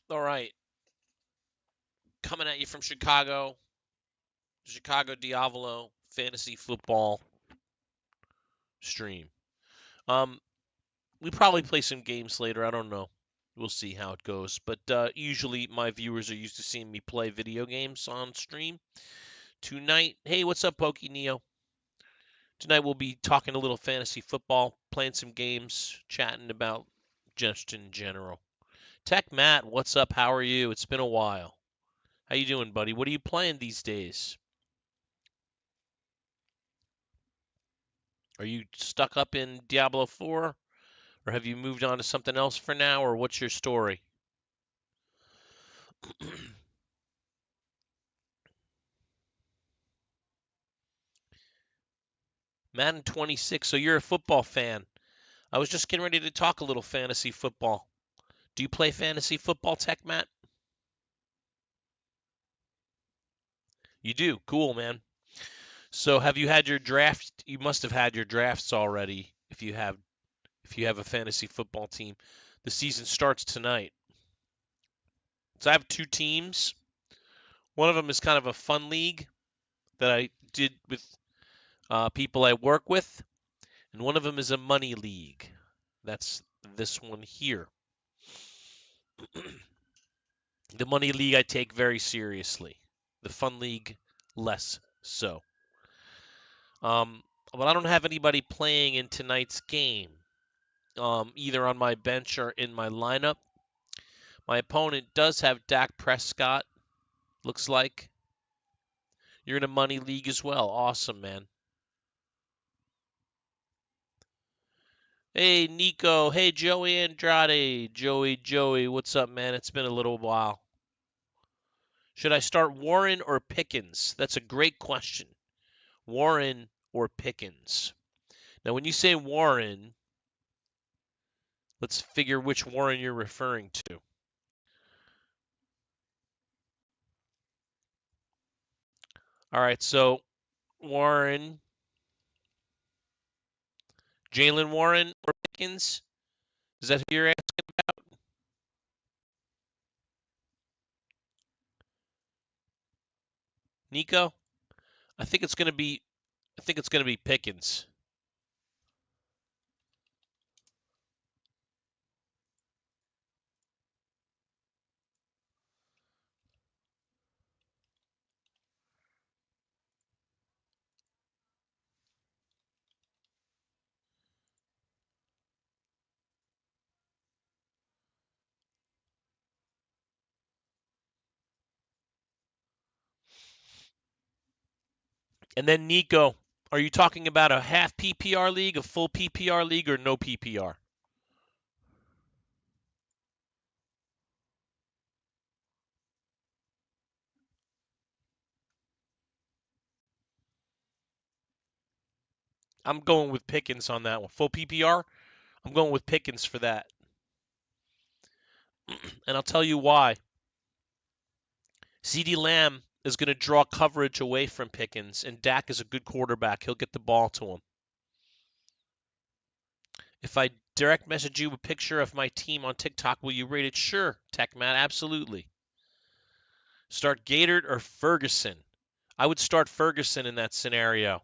All right. Coming at you from Chicago, Chicago Diavolo Fantasy Football stream. Um, we probably play some games later. I don't know. We'll see how it goes. But usually my viewers are used to seeing me play video games on stream. Tonight, hey, what's up, Pokey Neo? Tonight we'll be talking a little fantasy football, playing some games, chatting about just in general. Tech Matt, what's up? How are you? It's been a while. How you doing, buddy? What are you playing these days? Are you stuck up in Diablo 4? Or have you moved on to something else for now? Or what's your story? Madden 26, so you're a football fan. I was just getting ready to talk a little fantasy football. Do you play fantasy football, Tech Matt? You do. Cool, man. So have you had your draft? You must have had your drafts already if you have a fantasy football team. The season starts tonight. So I have two teams. One of them is kind of a fun league that I did with people I work with, and one of them is a money league. That's this one here. The money league I take very seriously. The fun league less so. But I don't have anybody playing in tonight's game, either on my bench or in my lineup. My opponent does have Dak Prescott. Looks like you're in a money league as well. Awesome, man. Hey, Nico. Hey, Joey Andrade. Joey, what's up, man? It's been a little while. Should I start Warren or Pickens? That's a great question. Warren or Pickens? Now, when you say Warren, let's figure which Warren you're referring to. All right, so Warren, Jalen Warren or Pickens? Is that who you're asking about? Nico? I think it's gonna be I think it's gonna be Pickens. And then Nico, are you talking about a half PPR league, a full PPR league, or no PPR? I'm going with Pickens on that one. Full PPR, I'm going with Pickens for that. And I'll tell you why. CeeDee Lamb is going to draw coverage away from Pickens, and Dak is a good quarterback. He'll get the ball to him. If I direct message you a picture of my team on TikTok, will you rate it? Sure, Tech Matt, absolutely. Start Gator or Ferguson? I would start Ferguson in that scenario.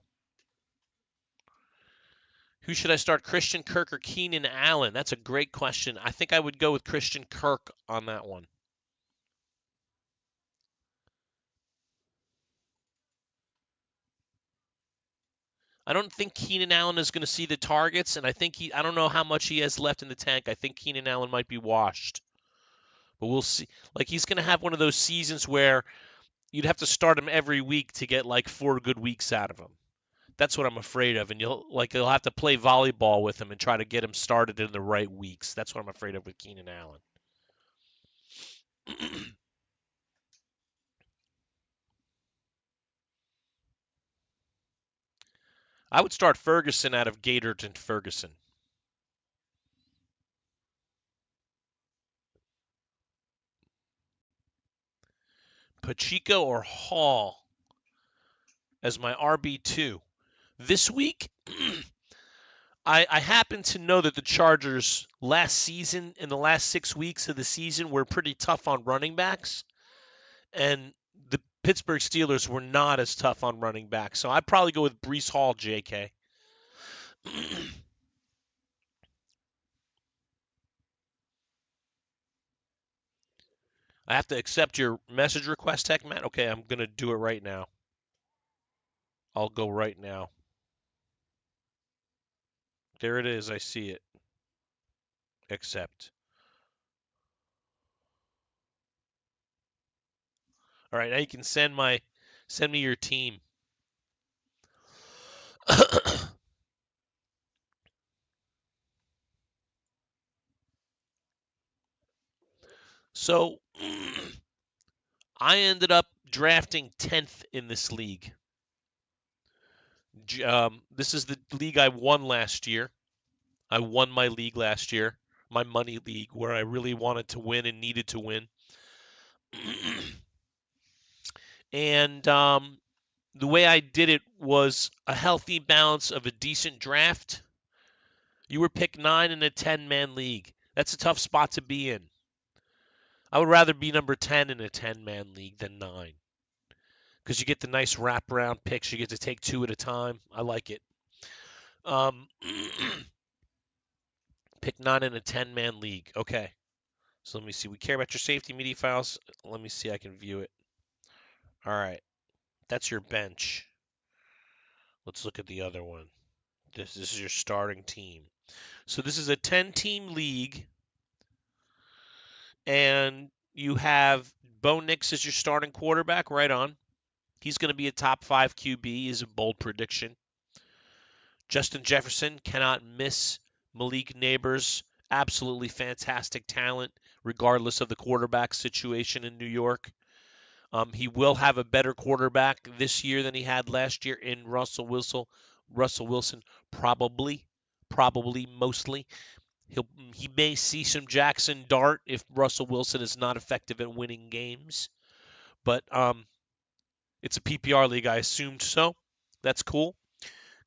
Who should I start, Christian Kirk or Keenan Allen? That's a great question. I think I would go with Christian Kirk on that one. I don't think Keenan Allen is going to see the targets, and I don't know how much he has left in the tank. I think Keenan Allen might be washed. But we'll see. Like, he's going to have one of those seasons where you'd have to start him every week to get like 4 good weeks out of him. That's what I'm afraid of, and you'll have to play volleyball with him and try to get him started in the right weeks. That's what I'm afraid of with Keenan Allen. I would start Ferguson out of Gatorton Ferguson. Pacheco or Hall as my RB2. This week, I happen to know that the Chargers last season, in the last 6 weeks of the season, were pretty tough on running backs, and the Pittsburgh Steelers were not as tough on running backs. So I'd probably go with Brees Hall, JK. I have to accept your message request, Tech Matt. Okay, I'm gonna do it right now. I'll go right now. There it is. I see it. Accept. All right, now you can send me your team. So I ended up drafting 10th in this league. This is the league I won last year. I won my league last year, my money league, where I really wanted to win and needed to win. And the way I did it was a healthy balance of a decent draft. You were picked 9 in a 10-man league. That's a tough spot to be in. I would rather be number 10 in a 10-man league than 9 because you get the nice wraparound picks. You get to take 2 at a time. I like it. Um, pick 9 in a 10-man league. Okay. So let me see. We care about your safety media files. Let me see. I can view it. All right. That's your bench. Let's look at the other one. This is your starting team. So this is a 10-team league, and you have Bo Nix as your starting quarterback. Right on. He's going to be a top 5 QB. Is a bold prediction. Justin Jefferson cannot miss. Malik Neighbors, absolutely fantastic talent, regardless of the quarterback situation in New York. He will have a better quarterback this year than he had last year in Russell Wilson. Russell Wilson, probably, mostly. He may see some Jackson Dart if Russell Wilson is not effective at winning games. But it's a PPR league. I assumed so. That's cool.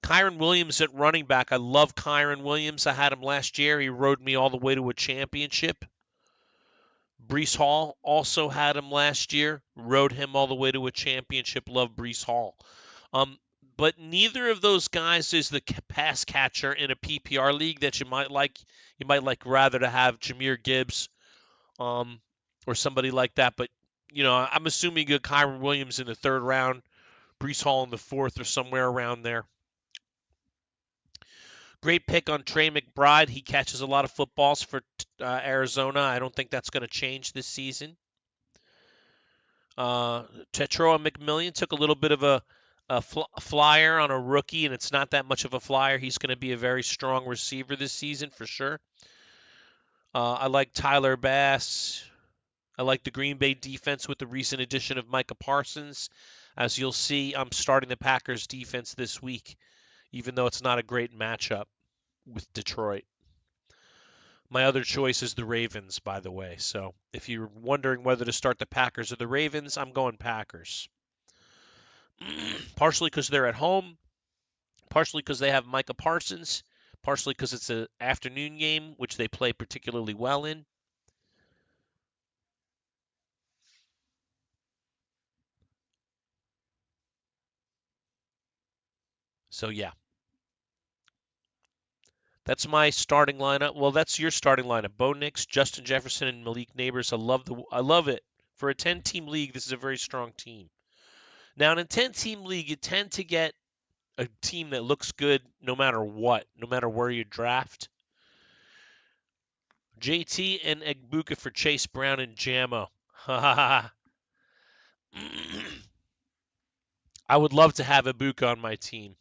Kyron Williams at running back. I love Kyron Williams. I had him last year. He rode me all the way to a championship. Brees Hall also had him last year. Rode him all the way to a championship. Love Brees Hall. Um, but neither of those guys is the pass catcher in a PPR league that you might like. You might like rather to have Jahmyr Gibbs, or somebody like that. But I'm assuming you get Kyron Williams in the third round, Brees Hall in the fourth, or somewhere around there. Great pick on Trey McBride. He catches a lot of footballs for Arizona. I don't think that's going to change this season. Tetroa McMillian took a little bit of a flyer on a rookie, and it's not that much of a flyer. He's going to be a very strong receiver this season for sure. I like Tyler Bass. I like the Green Bay defense with the recent addition of Micah Parsons. As you'll see, I'm starting the Packers defense this week, even though it's not a great matchup with Detroit. My other choice is the Ravens, by the way. So if you're wondering whether to start the Packers or the Ravens, I'm going Packers. Partially because they're at home, partially because they have Micah Parsons, partially because it's an afternoon game, which they play particularly well in. So yeah, that's my starting lineup. Well, that's your starting lineup: Bo Nix, Justin Jefferson, and Malik Neighbors. I love it. For a 10-team league, this is a very strong team. Now, in a 10-team league, you tend to get a team that looks good no matter what, no matter where you draft. JT and Egbuka for Chase Brown and Jamo. I would love to have Egbuka on my team.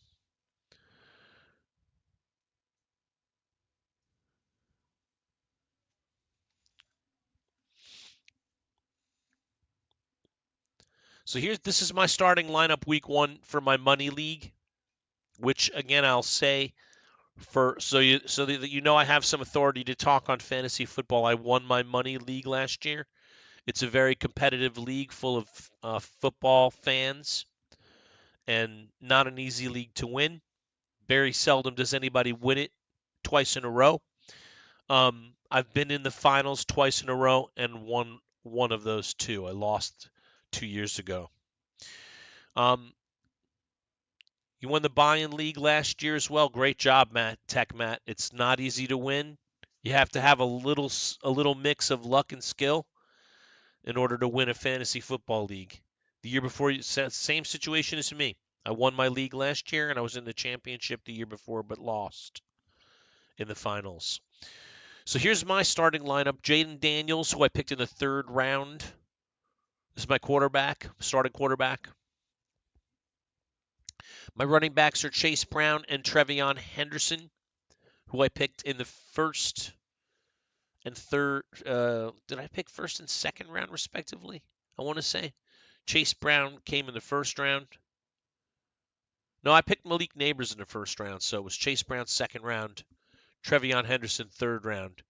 So this is my starting lineup week 1 for my money league, which again I'll say so that I have some authority to talk on fantasy football. I won my money league last year. It's a very competitive league full of football fans, and not an easy league to win. Very seldom does anybody win it twice in a row. I've been in the finals twice in a row and won one of those two. I lost 2 years ago. Um, you won the buy-in league last year as well. Great job, Matt. It's not easy to win. You have to have a little mix of luck and skill in order to win a fantasy football league. The year before, same situation as me. I won my league last year, and I was in the championship the year before, but lost in the finals. So here's my starting lineup. Jaden Daniels, who I picked in the third round. This is my starting quarterback. My running backs are Chase Brown and Trevion Henderson, who I picked in the first and third. Did I pick first and second round, respectively? I want to say. Chase Brown came in the first round. No, I picked Malik Neighbors in the first round, so it was Chase Brown second round, Trevion Henderson third round,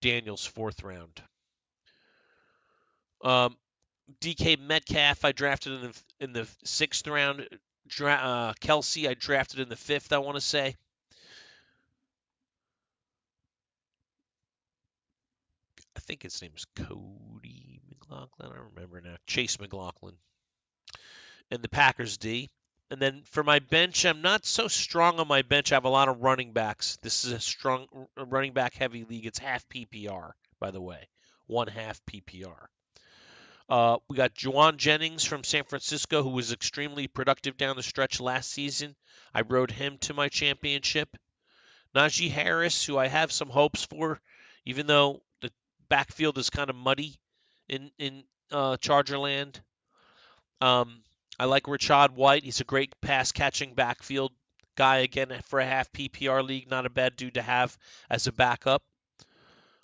Daniels fourth round. DK Metcalf I drafted in the sixth round. Kelsey I drafted in the fifth, I want to say. I think his name is Cody McLaughlin. I don't remember now. Chase McLaughlin. And the Packers D. And then for my bench, I'm not so strong on my bench. I have a lot of running backs. This is a strong running back heavy league. It's half PPR, by the way. One half PPR. We got Juwan Jennings from San Francisco, who was extremely productive down the stretch last season. I rode him to my championship. Najee Harris, who I have some hopes for, even though the backfield is kind of muddy in Charger land. I like Rashad White. He's a great pass-catching backfield guy, again, for a half PPR league. Not a bad dude to have as a backup.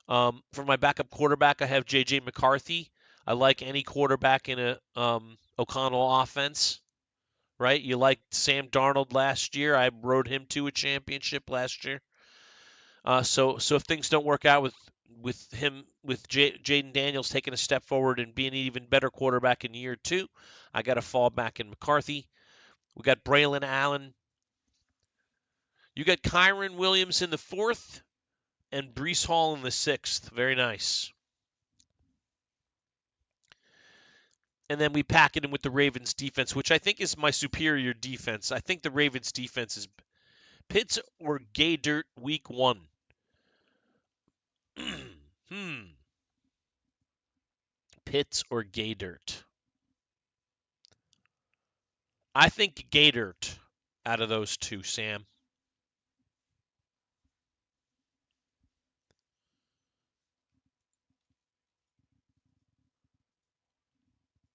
For my backup quarterback, I have J.J. McCarthy. I like any quarterback in a O'Connell offense, right? You liked Sam Darnold last year. I rode him to a championship last year. So if things don't work out with him, with Jaden Daniels taking a step forward and being an even better quarterback in year two, I got to fall back in McCarthy. We got Braylon Allen. You got Kyron Williams in the fourth and Breece Hall in the sixth. Very nice. And then we pack it in with the Ravens defense, which I think is my superior defense. I think the Ravens defense is Pitts or Gay Dirt week one. Pitts or Gay Dirt? I think Gay Dirt out of those two, Sam.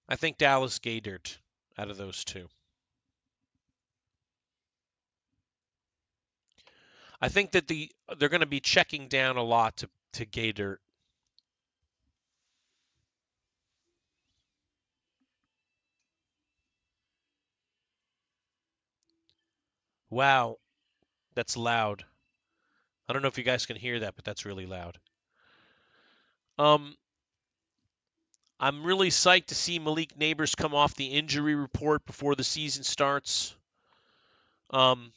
I think Dallas Gay Dirt out of those two. I think that they're going to be checking down a lot to Gay Dirt. Wow, that's loud. I don't know if you guys can hear that, but that's really loud. I'm really psyched to see Malik Neighbors come off the injury report before the season starts. I'm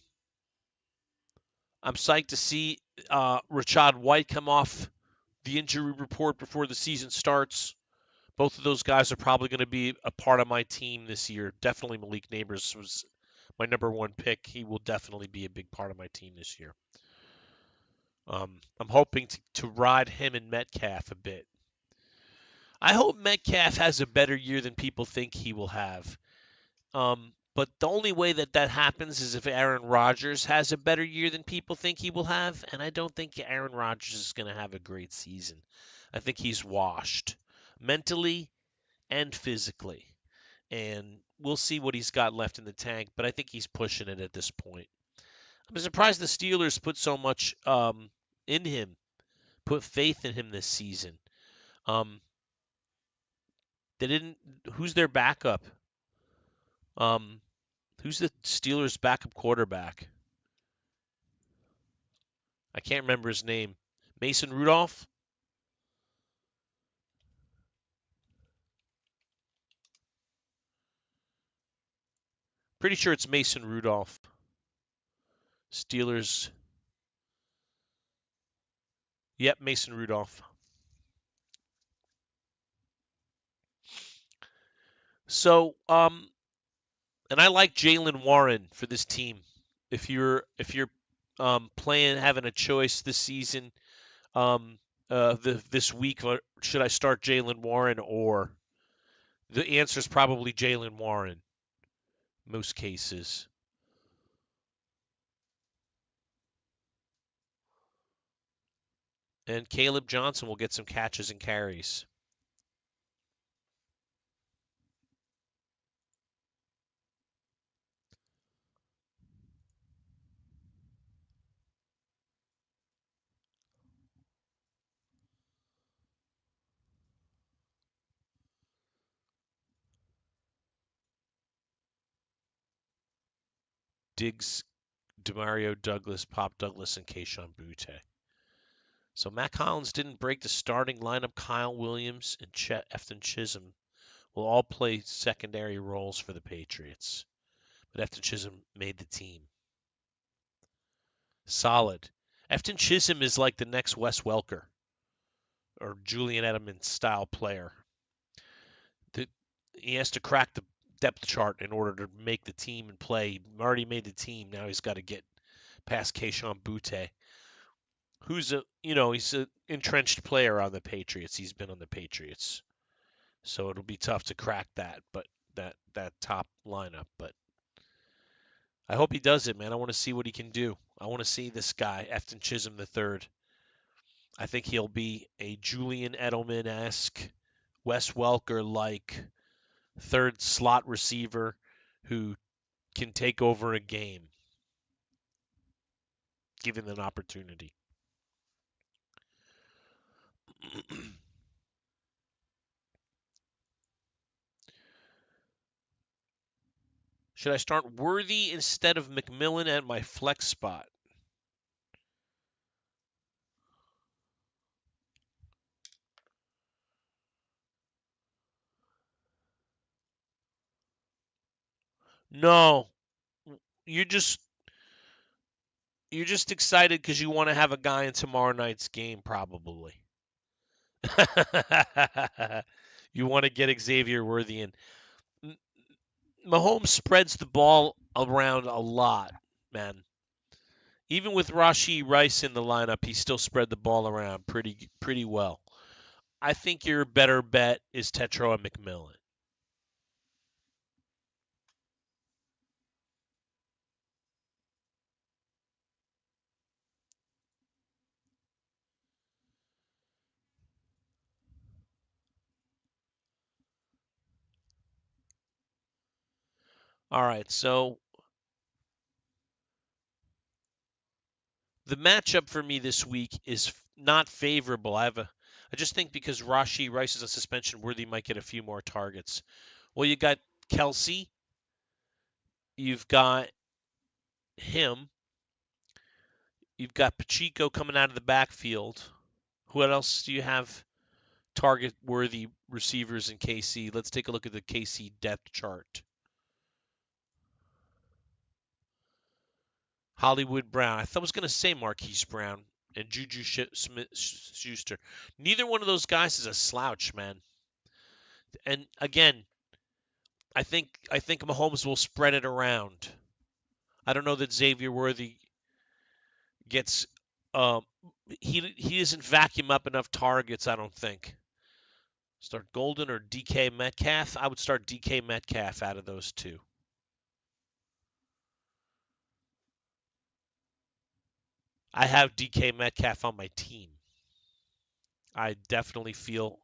psyched to see Rashad White come off the injury report before the season starts. Both of those guys are probably going to be a part of my team this year. Definitely Malik Neighbors was my number one pick. He will definitely be a big part of my team this year. I'm hoping to ride him and Metcalf a bit. I hope Metcalf has a better year than people think he will have. But the only way that happens is if Aaron Rodgers has a better year than people think he will have, and I don't think Aaron Rodgers is going to have a great season. I think he's washed mentally and physically, and we'll see what he's got left in the tank, but I think he's pushing it at this point. I'm surprised the Steelers put so much in him, put faith in him this season. They didn't. Who's their backup? Who's the Steelers' backup quarterback? I can't remember his name. Mason Rudolph? Pretty sure it's Mason Rudolph. Steelers. Yep, Mason Rudolph. So, and I like Jalen Warren for this team. If you're playing having a choice this season, this week, should I start Jalen Warren or the answer is probably Jalen Warren most cases. And Caleb Johnson will get some catches and carries. Diggs, Demario Douglas, Pop Douglas, and Kayshon Boutte. So Matt Collins didn't break the starting lineup. Kyle Williams and Efton Chisholm will all play secondary roles for the Patriots. But Efton Chisholm made the team. Solid. Efton Chisholm is like the next Wes Welker or Julian Edelman style player. He has to crack the depth chart in order to make the team and play. He already made the team. Now he's got to get past Kayshon Boutte, who's he's an entrenched player on the Patriots. He's been on the Patriots, so it'll be tough to crack that. But that top lineup. But I hope he does it, man. I want to see what he can do. I want to see this guy, Efton Chisholm the third. I think he'll be a Julian Edelman-esque, Wes Welker-like third slot receiver who can take over a game, given an opportunity. Should I start Worthy instead of McMillan at my flex spot? No, you're just you're just excited because you want to have a guy in tomorrow night's game, probably. You want to get Xavier Worthy in. Mahomes spreads the ball around a lot, man. Even with Rashee Rice in the lineup, he still spread the ball around pretty well. I think your better bet is Tetro and McMillan. All right, so the matchup for me this week is not favorable. I just think because Rashee Rice is a suspension, Worthy might get a few more targets. Well, you got Kelsey, you've got him, you've got Pacheco coming out of the backfield. Who else do you have target worthy receivers in KC? Let's take a look at the KC depth chart. Hollywood Brown. I was going to say Marquise Brown and Juju Schuster. Neither one of those guys is a slouch, man. And again, I think Mahomes will spread it around. I don't know that Xavier Worthy gets um he doesn't vacuum up enough targets, I don't think. Start Golden or DK Metcalf? I would start DK Metcalf out of those two. I have DK Metcalf on my team. I definitely feel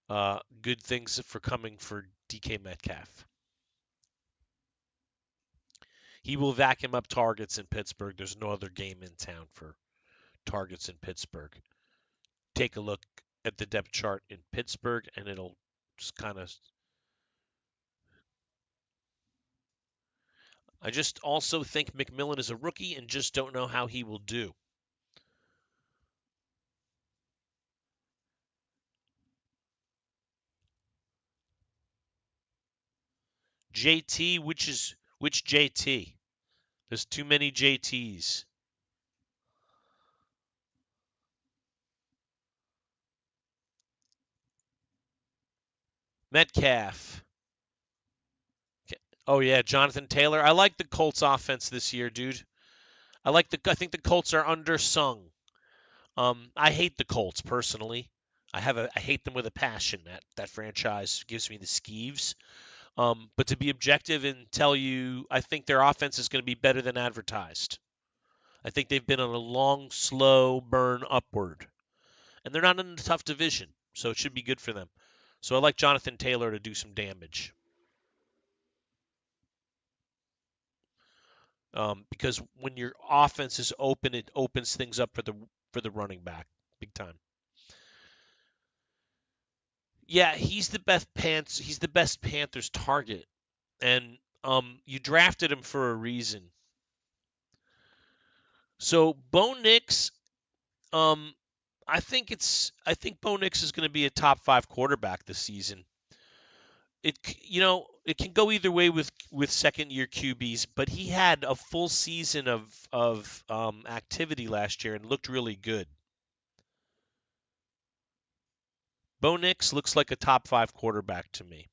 good things for coming for DK Metcalf. He will vacuum up targets in Pittsburgh. There's no other game in town for targets in Pittsburgh. Take a look at the depth chart in Pittsburgh, and it'll just kind of. I just also think McMillan is a rookie and just don't know how he will do. JT, which JT? There's too many JTs. Metcalf. Oh yeah, Jonathan Taylor. I like the Colts offense this year, dude. I think the Colts are undersung. I hate the Colts personally. I hate them with a passion. That franchise gives me the skeeves. But to be objective and tell you, I think their offense is going to be better than advertised. I think they've been on a long, slow burn upward, and they're not in a tough division, so it should be good for them. So I like Jonathan Taylor to do some damage, because when your offense is open, it opens things up for the running back, big time. Yeah, He's the best Panthers target, and you drafted him for a reason. So Bo Nix, um, I think Bo Nix is going to be a top 5 quarterback this season. It can go either way with second year QBs, but he had a full season of activity last year and looked really good. Bo Nix looks like a top 5 quarterback to me.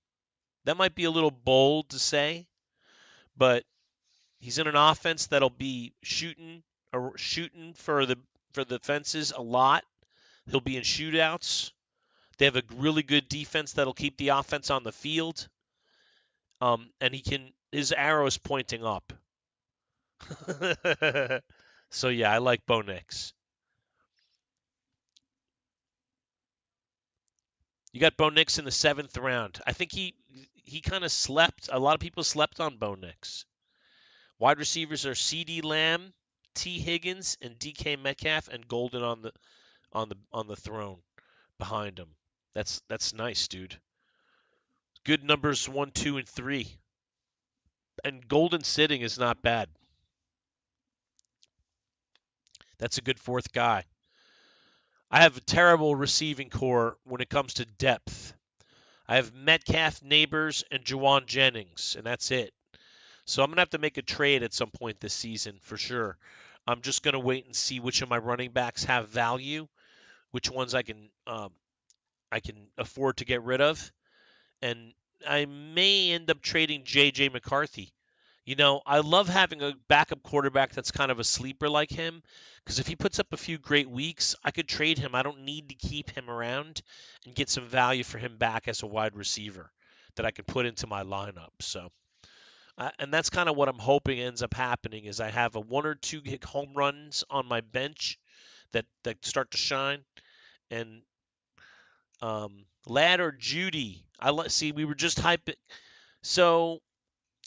That might be a little bold to say, but he's in an offense that'll be shooting for the fences a lot. He'll be in shootouts. They have a really good defense that'll keep the offense on the field. And his arrow is pointing up. So yeah, I like Bo Nix. You got Bo Nix in the 7th round. I think he kind of slept. A lot of people slept on Bo Nix. Wide receivers are C.D. Lamb, T. Higgins, and D.K. Metcalf, and Golden on the throne behind him. That's nice, dude. Good numbers 1, 2, and 3, and Golden sitting is not bad. That's a good fourth guy. I have a terrible receiving core when it comes to depth. I have Metcalf, Neighbors, and Jawan Jennings, and that's it. So I'm gonna have to make a trade at some point this season for sure. I'm just gonna wait and see which of my running backs have value, which ones I can afford to get rid of, and I may end up trading J.J. McCarthy. I love having a backup quarterback that's kind of a sleeper like him, because if he puts up a few great weeks, I could trade him. I don't need to keep him around and get some value for him back as a wide receiver that I could put into my lineup. So, and that's kind of what I'm hoping ends up happening is I have a one or two home runs on my bench that start to shine, and Lad or Judy. See. We were just hyping. So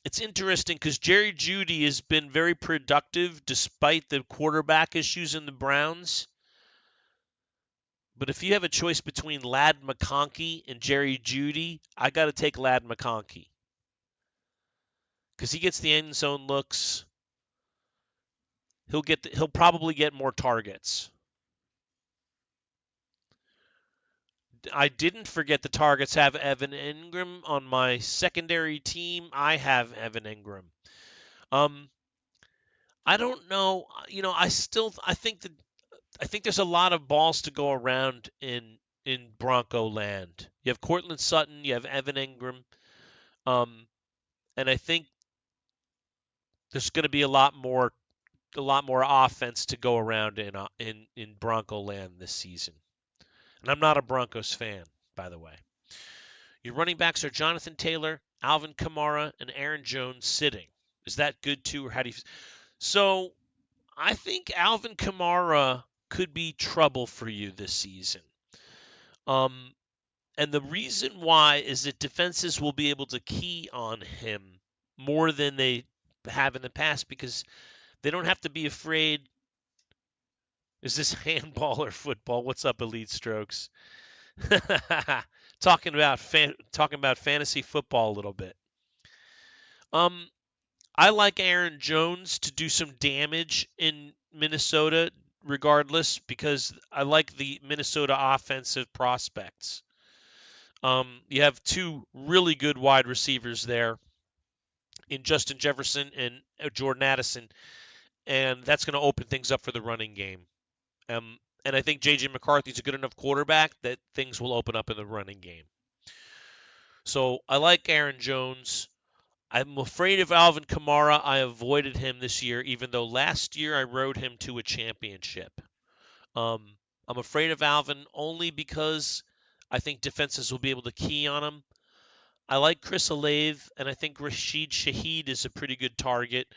it's interesting because Jerry Jeudy has been very productive despite the quarterback issues in the Browns. But if you have a choice between Lad McConkey and Jerry Jeudy, I got to take Lad McConkey because he gets the end zone looks. He'll probably get more targets. I didn't forget the targets. Have Evan Ingram on my secondary team. I have Evan Ingram. Um, I don't know. I think there's a lot of balls to go around in Bronco land. You have Cortland Sutton, you have Evan Ingram, um, and I think there's going to be a lot more offense to go around in Bronco land this season. And I'm not a Broncos fan, by the way. Your running backs are Jonathan Taylor, Alvin Kamara, and Aaron Jones sitting. Is that good too, or how do you? So I think Alvin Kamara could be trouble for you this season. Um, And the reason why is that defenses will be able to key on him more than they have in the past because they don't have to be afraid. Is this handball or football? What's up, Elite Strokes? Talking about fantasy football a little bit. Um, I like Aaron Jones to do some damage in Minnesota, regardless, because I like the Minnesota offensive prospects. You have two really good wide receivers there in Justin Jefferson and Jordan Addison, and that's going to open things up for the running game. And I think J.J. McCarthy's a good enough quarterback that things will open up in the running game. So I like Aaron Jones. I'm afraid of Alvin Kamara. I avoided him this year, even though last year I rode him to a championship. Um, I'm afraid of Alvin only because I think defenses will be able to key on him. I like Chris Olave, and I think Rashid Shaheed is a pretty good target,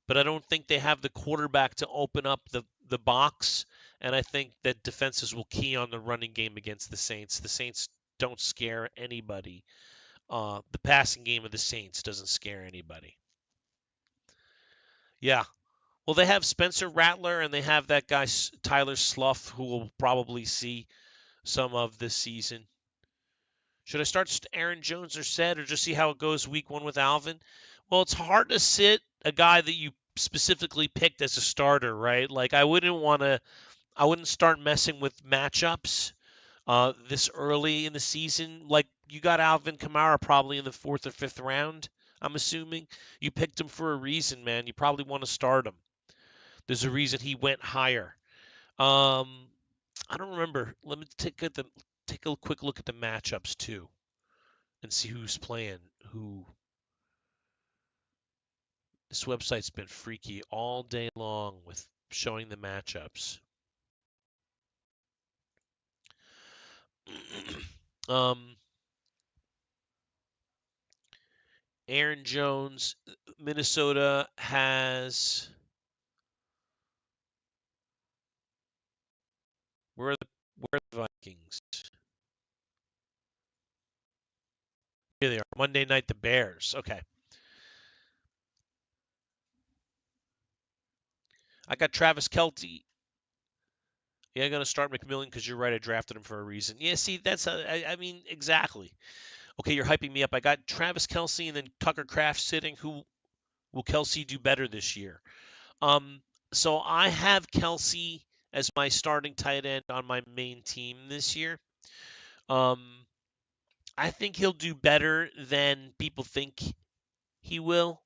but I don't think they have the quarterback to open up the box, and I think that defenses will key on the running game against the Saints. The Saints don't scare anybody. The passing game of the Saints doesn't scare anybody. Yeah. Well, they have Spencer Rattler, and they have that guy Tyler Slough, who will probably see some of this season. Should I start Aaron Jones or Sed, or just see how it goes week one with Alvin? Well, it's hard to sit a guy that you specifically picked as a starter, right? Like I wouldn't start messing with matchups this early in the season. Like you got Alvin Kamara probably in the fourth or fifth round. I'm assuming you picked him for a reason, man. You probably want to start him. There's a reason he went higher. Um, I don't remember. Let me take a quick look at the matchups too and see who's playing who. This website's been freaky all day long with showing the matchups. um, Aaron Jones, Minnesota has. Where are the Vikings? Here they are. Monday night, the Bears. Okay. I got Travis Kelty. Yeah, I'm going to start McMillan because you're right. I drafted him for a reason. Yeah, see, I mean, exactly. Okay, you're hyping me up. I got Travis Kelce and then Tucker Kraft sitting. Who will Kelsey do better this year? Um, so I have Kelsey as my starting tight end on my main team this year. Um, I think he'll do better than people think he will,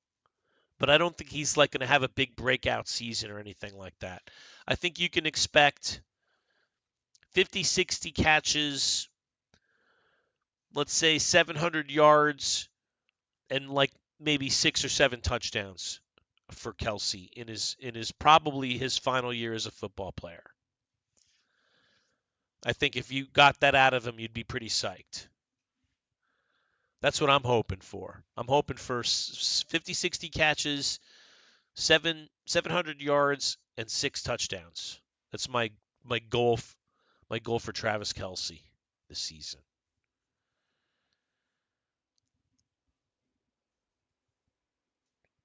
but I don't think he's like going to have a big breakout season or anything like that. I think you can expect 50, 60 catches, let's say 700 yards, and like maybe 6 or 7 touchdowns for Kelsey in his probably his final year as a football player. I think if you got that out of him, you'd be pretty psyched. That's what I'm hoping for. I'm hoping for 50, 60 catches, 700 yards, and 6 touchdowns. That's my goal. My goal for Travis Kelsey this season.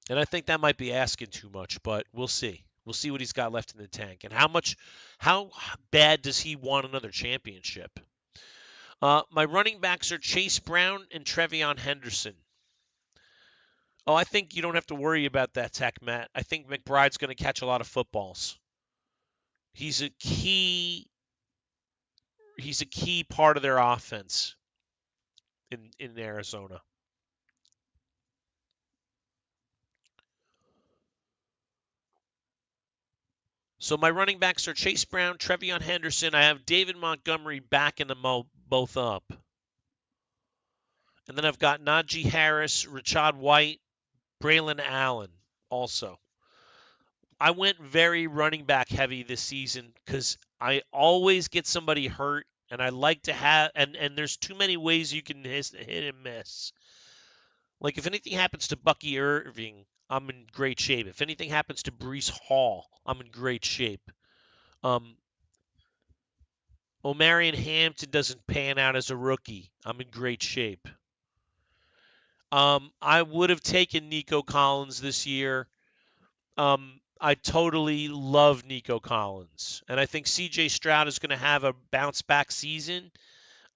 And I think that might be asking too much, but we'll see. We'll see what he's got left in the tank and how bad does he want another championship? My running backs are Chase Brown and Trevion Henderson. Oh, I think you don't have to worry about that, Tech Matt. I think McBride's going to catch a lot of footballs. He's a key. He's a key part of their offense in Arizona. So my running backs are Chase Brown, Trevion Henderson. I have David Montgomery backing them both up. And then I've got Najee Harris, Rashad White, Braylon Allen also. I went very running back heavy this season because I always get somebody hurt, and I like to have and there's too many ways you can hit and miss. Like if anything happens to Bucky Irving, I'm in great shape. If anything happens to Breece Hall, I'm in great shape. Um, O'Marion Hampton doesn't pan out as a rookie. I'm in great shape. I would have taken Nico Collins this year. I totally love Nico Collins, and I think C.J. Stroud is going to have a bounce back season.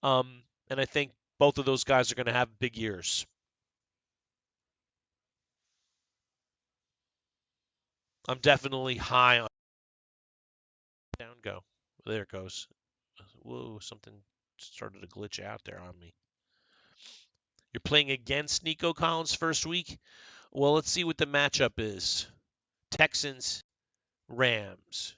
And I think both of those guys are going to have big years. I'm definitely high on down go. There it goes. Whoa, something started to glitch out there on me. You're playing against Nico Collins first week? Well, let's see what the matchup is. Texans, Rams.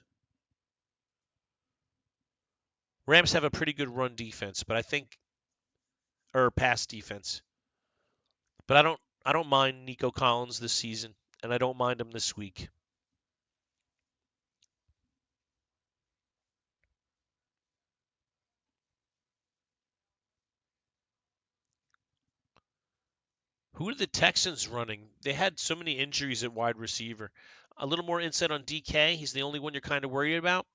Rams have a pretty good run defense, but I think or pass defense. But I don't mind Nico Collins this season, and I don't mind him this week. Who are the Texans running? They had so many injuries at wide receiver. A little more insight on DK. He's the only one you're kind of worried about.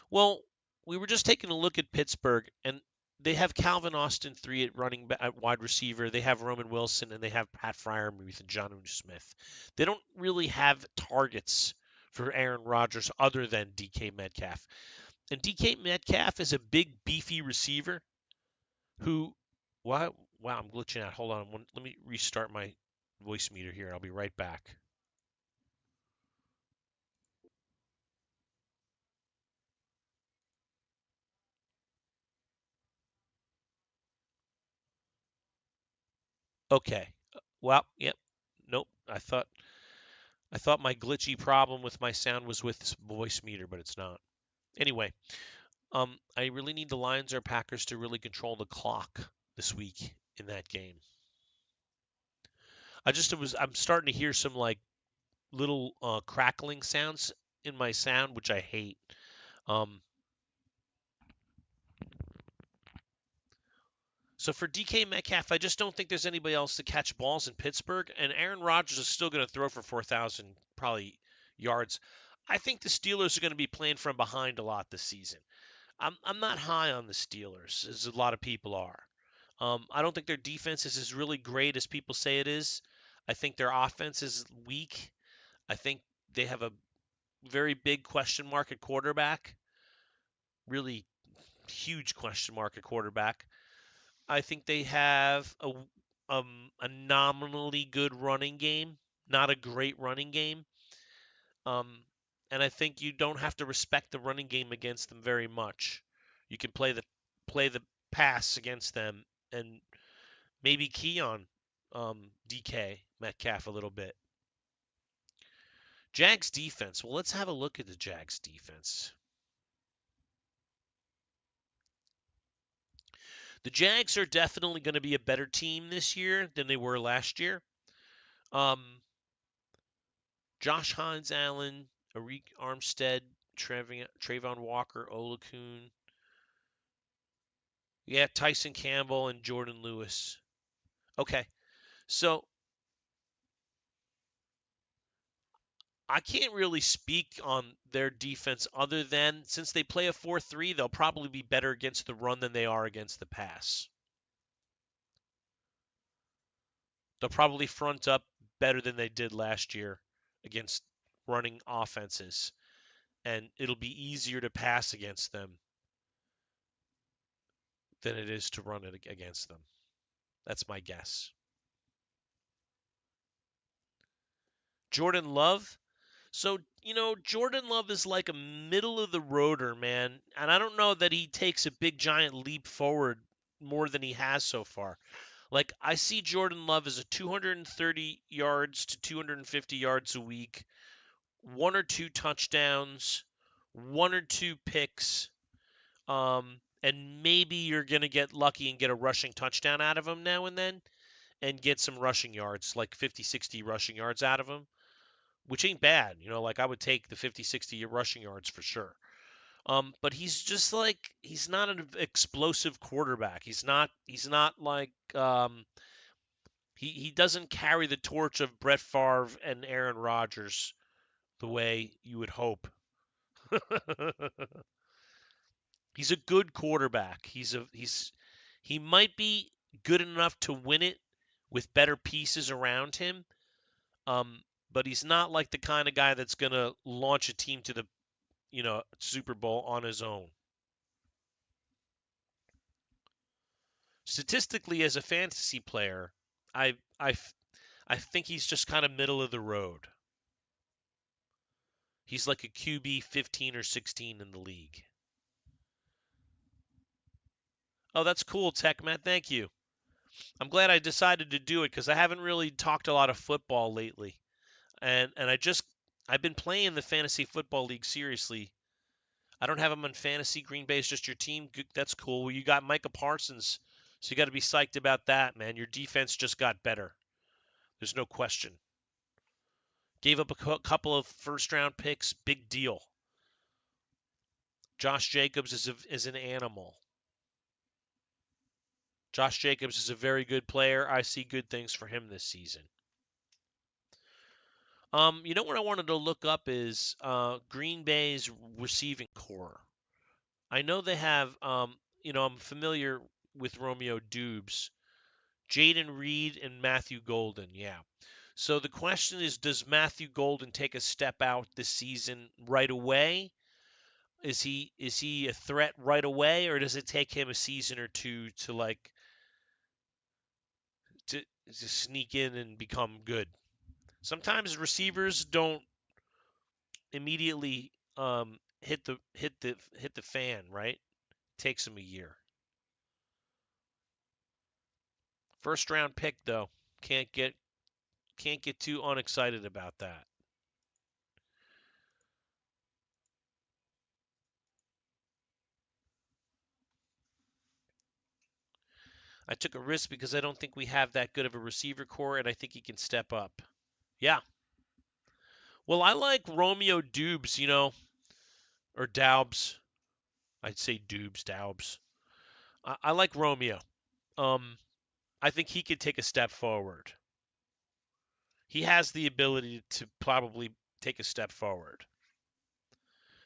Well, we were just taking a look at Pittsburgh, and they have Calvin Austin three at wide receiver. They have Roman Wilson, and they have Pat Fryermuth and Jonnu Smith. They don't really have targets for Aaron Rodgers other than DK Metcalf. And DK Metcalf is a big, beefy receiver who, wow, wow, I'm glitching out. Hold on, let me restart my voice meter here. I'll be right back. Okay. Well, yep. Nope. I thought my glitchy problem with my sound was with this voice meter, but it's not. Anyway, I really need the Lions or Packers to really control the clock this week in that game. I'm starting to hear some like little crackling sounds in my sound, which I hate. Um, so for DK Metcalf, I just don't think there's anybody else to catch balls in Pittsburgh, and Aaron Rodgers is still going to throw for 4,000 probably yards. I think the Steelers are going to be playing from behind a lot this season. I'm not high on the Steelers, as a lot of people are. I don't think their defense is as really great as people say it is. I think their offense is weak. I think they have a very big question mark at quarterback, really huge question mark at quarterback. I think they have a nominally good running game, not a great running game. Um, and I think you don't have to respect the running game against them very much. You can play the pass against them and maybe key on DK Metcalf a little bit. Jags defense. Well, let's have a look at the Jags defense. The Jags are definitely going to be a better team this year than they were last year. Um, Josh Hines Allen, Arik Armstead, Trayvon Walker, Olakun. Yeah, Tyson Campbell and Jordan Lewis. Okay, so I can't really speak on their defense other than since they play a 4-3, they'll probably be better against the run than they are against the pass. They'll probably front up better than they did last year against running offenses, and it'll be easier to pass against them than it is to run it against them. That's my guess. Jordan Love. So, Jordan Love is like a middle of the roader, man. And I don't know that he takes a big giant leap forward more than he has so far. Like, I see Jordan Love as a 230 yards to 250 yards a week, one or two touchdowns, one or two picks, and maybe you're going to get lucky and get a rushing touchdown out of him now and then and get some rushing yards, like 50, 60 rushing yards out of him, which ain't bad. Like I would take the 50, 60 rushing yards for sure. But he's just like he's not an explosive quarterback. He's not like he doesn't carry the torch of Brett Favre and Aaron Rodgers the way you would hope. He's a good quarterback. He might be good enough to win it with better pieces around him. Um, but he's not like the kind of guy that's going to launch a team to the Super Bowl on his own. Statistically, as a fantasy player, I I I think he's just kind of middle of the road. He's like a QB 15 or 16 in the league. Oh, that's cool, Tech man. Thank you. I'm glad I decided to do it because I haven't really talked a lot of football lately, and I've been playing the fantasy football league seriously. I don't have him on fantasy. Green Bay is just your team. That's cool. Well, you got Micah Parsons, so you got to be psyched about that, man. Your defense just got better. There's no question. Gave up a couple of first-round picks. Big deal. Josh Jacobs is an animal. Josh Jacobs is a very good player. I see good things for him this season. You know what I wanted to look up is Green Bay's receiving core. I know they have, I'm familiar with Romeo Dubes, Jaden Reed, and Matthew Golden. Yeah. So the question is, does Matthew Golden take a step out this season right away? Is he a threat right away, or does it take him a season or two to to sneak in and become good? Sometimes receivers don't immediately hit the fan, right? Takes them a year. First round pick though, can't get can't get too unexcited about that. I took a risk because I don't think we have that good of a receiver core, and I think he can step up. Yeah. Well, I like Romeo Dubes, or Daubs. I'd say Dubes, Daubs. I like Romeo. Um, I think he could take a step forward. He has the ability to probably take a step forward.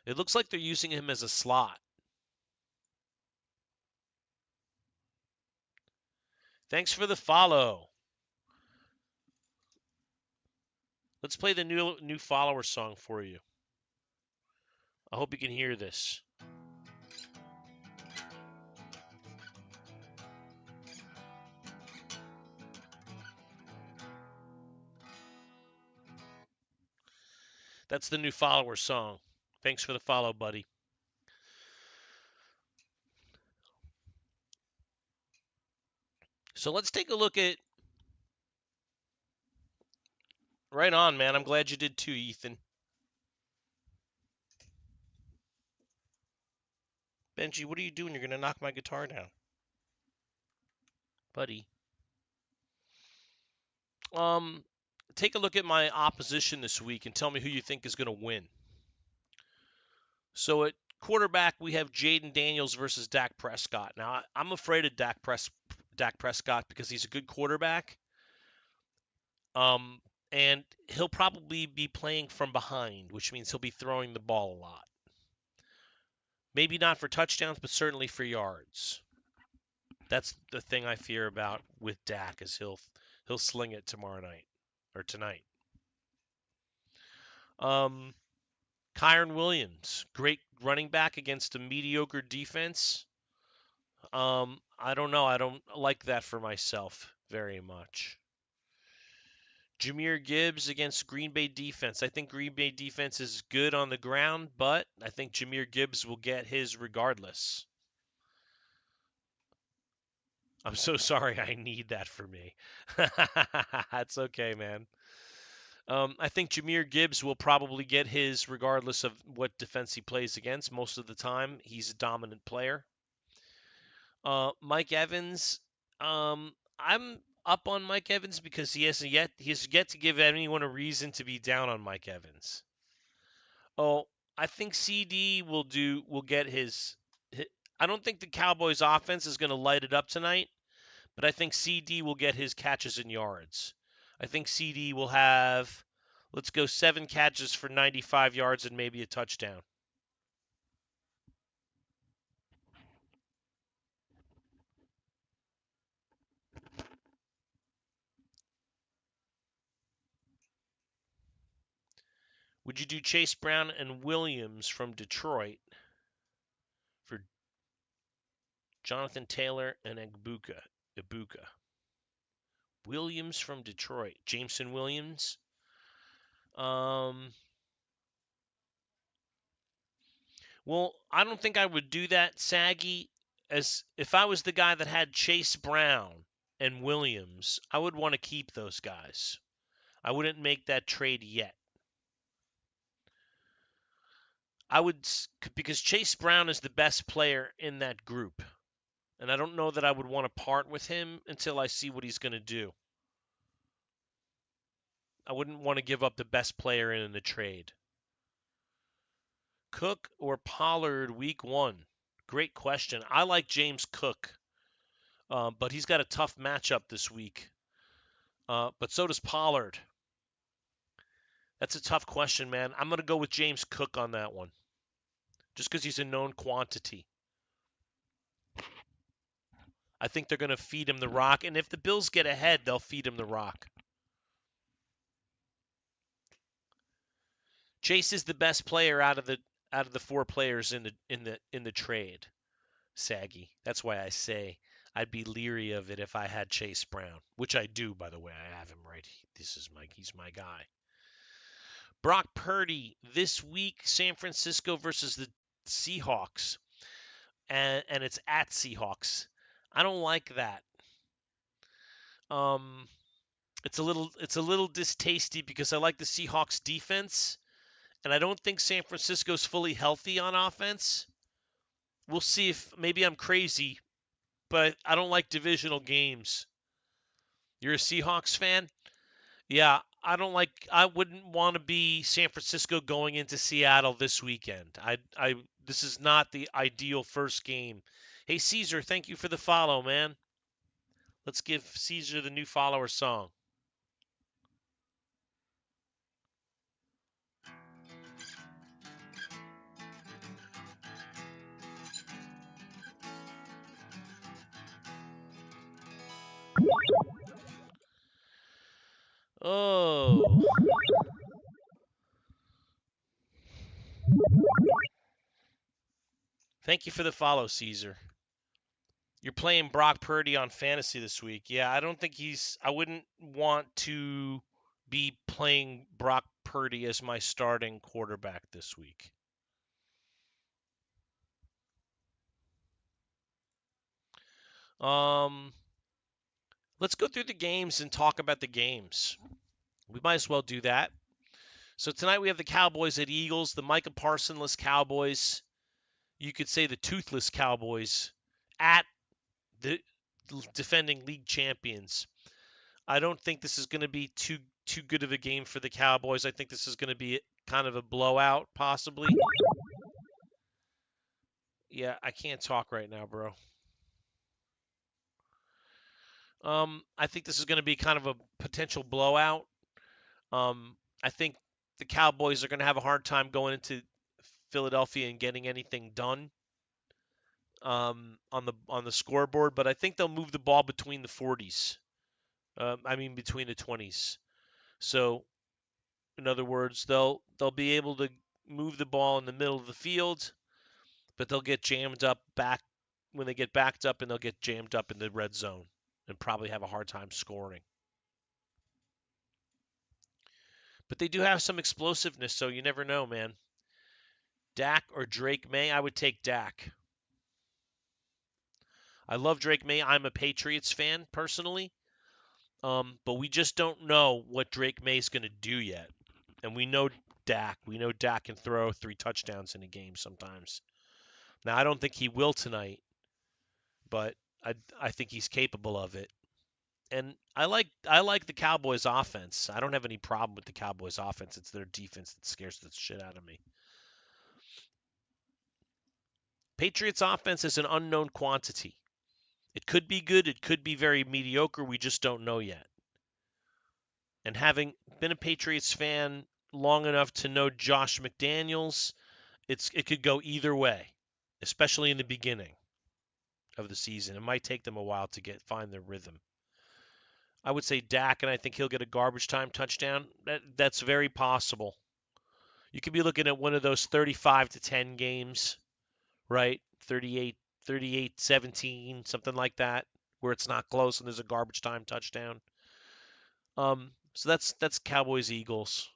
It looks like they're using him as a slot. Thanks for the follow. Let's play the new follower song for you. I hope you can hear this. That's the new follower song. Thanks for the follow, buddy. So let's take a look at. Right on, man. I'm glad you did too, Ethan. Benji, what are you doing? You're going to knock my guitar down. Buddy. Um, Take a look at my opposition this week and tell me who you think is going to win. So at quarterback, we have Jaden Daniels versus Dak Prescott. Now, I'm afraid of Dak Prescott because he's a good quarterback. And he'll probably be playing from behind, which means he'll be throwing the ball a lot. Maybe not for touchdowns, but certainly for yards. That's the thing I fear about with Dak is he'll sling it tomorrow night or tonight. Kyron Williams, great running back against a mediocre defense. I don't know. I don't like that for myself very much. Jahmyr Gibbs against Green Bay defense. I think Green Bay defense is good on the ground, but I think Jahmyr Gibbs will get his regardless. I'm so sorry. I need that for me. That's okay, man. I think Jahmyr Gibbs will probably get his regardless of what defense he plays against. Most of the time, he's a dominant player. Mike Evans, I'm up on Mike Evans because he has yet to give anyone a reason to be down on Mike Evans. Oh, I think CD will get his. I don't think the Cowboys offense is going to light it up tonight, but I think CD will get his catches and yards. I think CD will have, let's go 7 catches for 95 yards and maybe a touchdown. Would you do Chase Brown and Williams from Detroit for Jonathan Taylor and Ibuka? Williams from Detroit. Jameson Williams. Well, I don't think I would do that, Saggy. As if I was the guy that had Chase Brown and Williams, I would want to keep those guys. I wouldn't make that trade yet. I would, because Chase Brown is the best player in that group. And I don't know that I would want to part with him until I see what he's going to do. I wouldn't want to give up the best player in the trade. Cook or Pollard week 1? Great question. I like James Cook, but he's got a tough matchup this week. But so does Pollard. That's a tough question, man. I'm going to go with James Cook on that one, just because he's a known quantity. I think they're going to feed him the rock, and if the Bills get ahead, they'll feed him the rock. Chase is the best player out of the 4 players in the trade. Saggy. That's why I say I'd be leery of it if I had Chase Brown, which I do, by the way. I have him right. He's my guy. Brock Purdy this week, San Francisco versus the Seahawks, and it's at Seahawks. I don't like that. Um, it's a little distasty because I like the Seahawks defense, and I don't think San Francisco's fully healthy on offense. We'll see if maybe I'm crazy, but I don't like divisional games. You're a Seahawks fan? Yeah, I wouldn't want to be San Francisco going into Seattle this weekend. This is not the ideal first game. Hey Caesar, thank you for the follow, man. Let's give Caesar the new follower song. Oh. Thank you for the follow, Caesar. You're playing Brock Purdy on fantasy this week. Yeah, I wouldn't want to be playing Brock Purdy as my starting quarterback this week. Um, let's go through the games and talk about the games. We might as well do that. So tonight we have the Cowboys at Eagles, the Micah Parsonless Cowboys. You could say the toothless Cowboys at the defending league champions. I don't think this is going to be too good of a game for the Cowboys. I think this is going to be kind of a blowout, possibly. Yeah, I can't talk right now, bro. I think this is going to be kind of a potential blowout. I think the Cowboys are going to have a hard time going into Philadelphia and getting anything done on the scoreboard, but I think they'll move the ball between the 40s. Between the 20s. So, in other words, they'll be able to move the ball in the middle of the field, but they'll get jammed up back when they get backed up, and they'll get jammed up in the red zone and probably have a hard time scoring. But they do have some explosiveness, so you never know, man. Dak or Drake May? I would take Dak. I love Drake May. I'm a Patriots fan personally, but we just don't know what Drake May is going to do yet. And we know Dak. We know Dak can throw 3 touchdowns in a game sometimes. Now, I don't think he will tonight, but I think he's capable of it. And I like the Cowboys offense. I don't have any problem with the Cowboys offense. It's their defense that scares the shit out of me. Patriots offense is an unknown quantity. It could be good, it could be very mediocre, we just don't know yet. And having been a Patriots fan long enough to know Josh McDaniels, it could go either way, especially in the beginning of the season. It might take them a while to find their rhythm. I would say Dak, and I think he'll get a garbage time touchdown. That's very possible. You could be looking at one of those 35-10 games, right? 38-17, something like that, where it's not close and there's a garbage time touchdown. So that's Cowboys Eagles.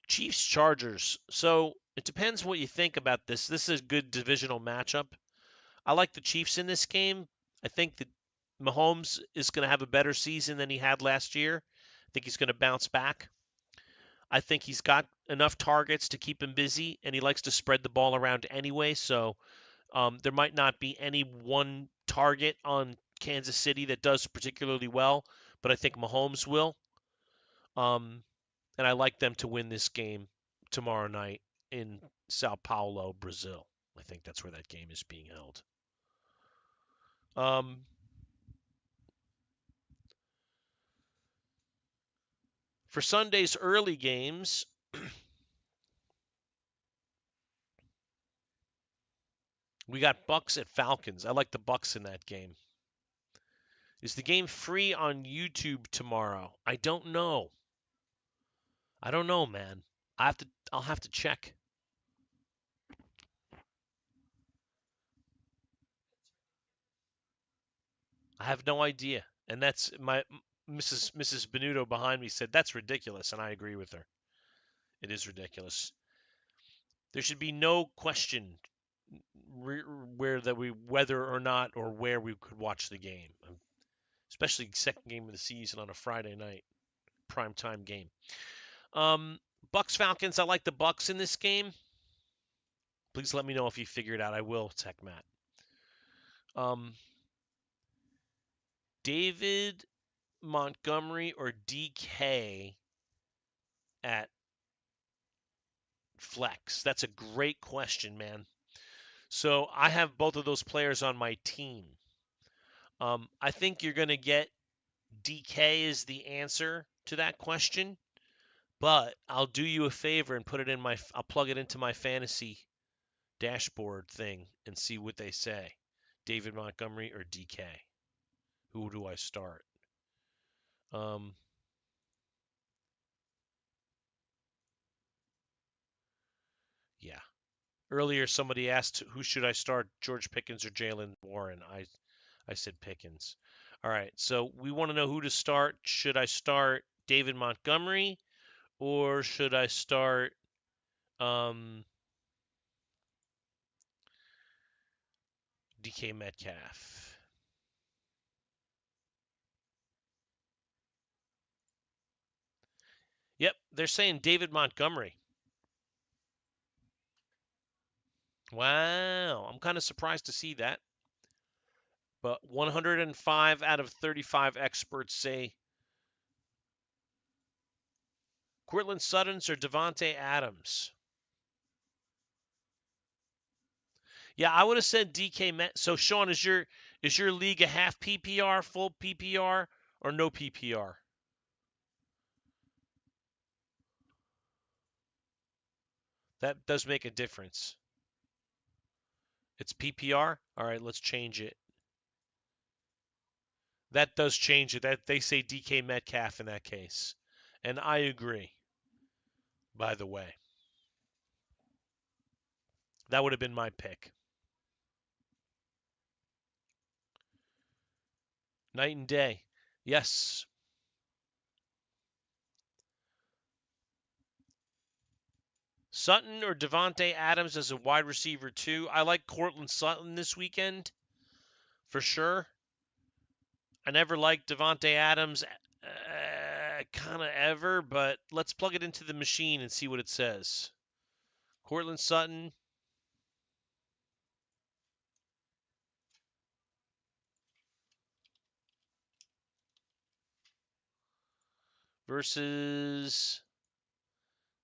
Chiefs Chargers. So it depends what you think about this. This is a good divisional matchup. I like the Chiefs in this game. I think that Mahomes is going to have a better season than he had last year. I think he's going to bounce back. I think he's got enough targets to keep him busy, and he likes to spread the ball around anyway. So there might not be any one target on Kansas City that does particularly well, but I think Mahomes will. Um, and I like them to win this game tomorrow night in Sao Paulo, Brazil. I think that's where that game is being held. For Sunday's early games, we got Bucks at Falcons. I like the Bucks in that game. Is the game free on YouTube tomorrow? I don't know. I don't know, man. I'll have to check. I have no idea. And that's my Mrs. Benuto behind me said that's ridiculous, and I agree with her. It is ridiculous. There should be no question whether or not or where we could watch the game, especially second game of the season on a Friday night primetime game. Bucks Falcons. I like the Bucks in this game. Please let me know if you figure it out. I will, Tech Matt. David Montgomery or DK at flex? That's a great question, man. So I have both of those players on my team. I think you're going to get DK is the answer to that question, but I'll do you a favor and I'll plug it into my fantasy dashboard thing and see what they say. David Montgomery or DK? Who do I start? Yeah. Earlier, somebody asked who should I start, George Pickens or Jalen Warren. I said Pickens. All right, so we want to know who to start. Should I start David Montgomery or should I start DK Metcalf? Yep, they're saying David Montgomery. Wow, I'm kind of surprised to see that. But 105 out of 35 experts say Cortland Sutton's or Devontae Adams. Yeah, I would have said DK Met. So Sean, is your league a half PPR, full PPR, or no PPR? That does make a difference. It's PPR. All right, let's change it. That does change it. That they say DK Metcalf in that case, and I agree. By the way, that would have been my pick. Night and day. Yes. Sutton or Devontae Adams as a wide receiver too. I like Cortland Sutton this weekend for sure. I never liked Devontae Adams kind of ever, but let's plug it into the machine and see what it says. Cortland Sutton versus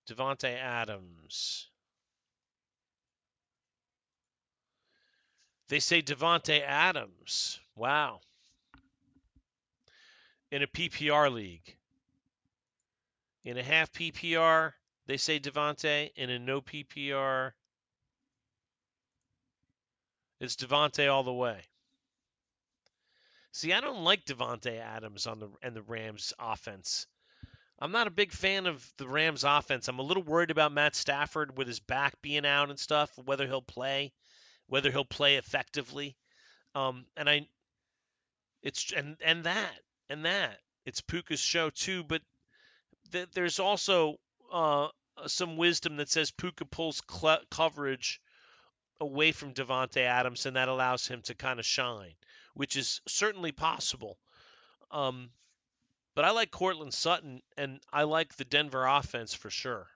Devontae Adams. They say Devontae Adams. Wow. In a PPR league. In a half PPR, they say Devontae. In a no PPR, it's Devontae all the way. See, I don't like Devontae Adams on the Rams offense. I'm not a big fan of the Rams offense. I'm a little worried about Matt Stafford with his back being out and stuff, whether he'll play effectively. And I it's and that it's Puka's show too, but there's also some wisdom that says Puka pulls coverage away from Devontae Adams, and that allows him to kind of shine, which is certainly possible. Um, but I like Cortland Sutton, and I like the Denver offense for sure,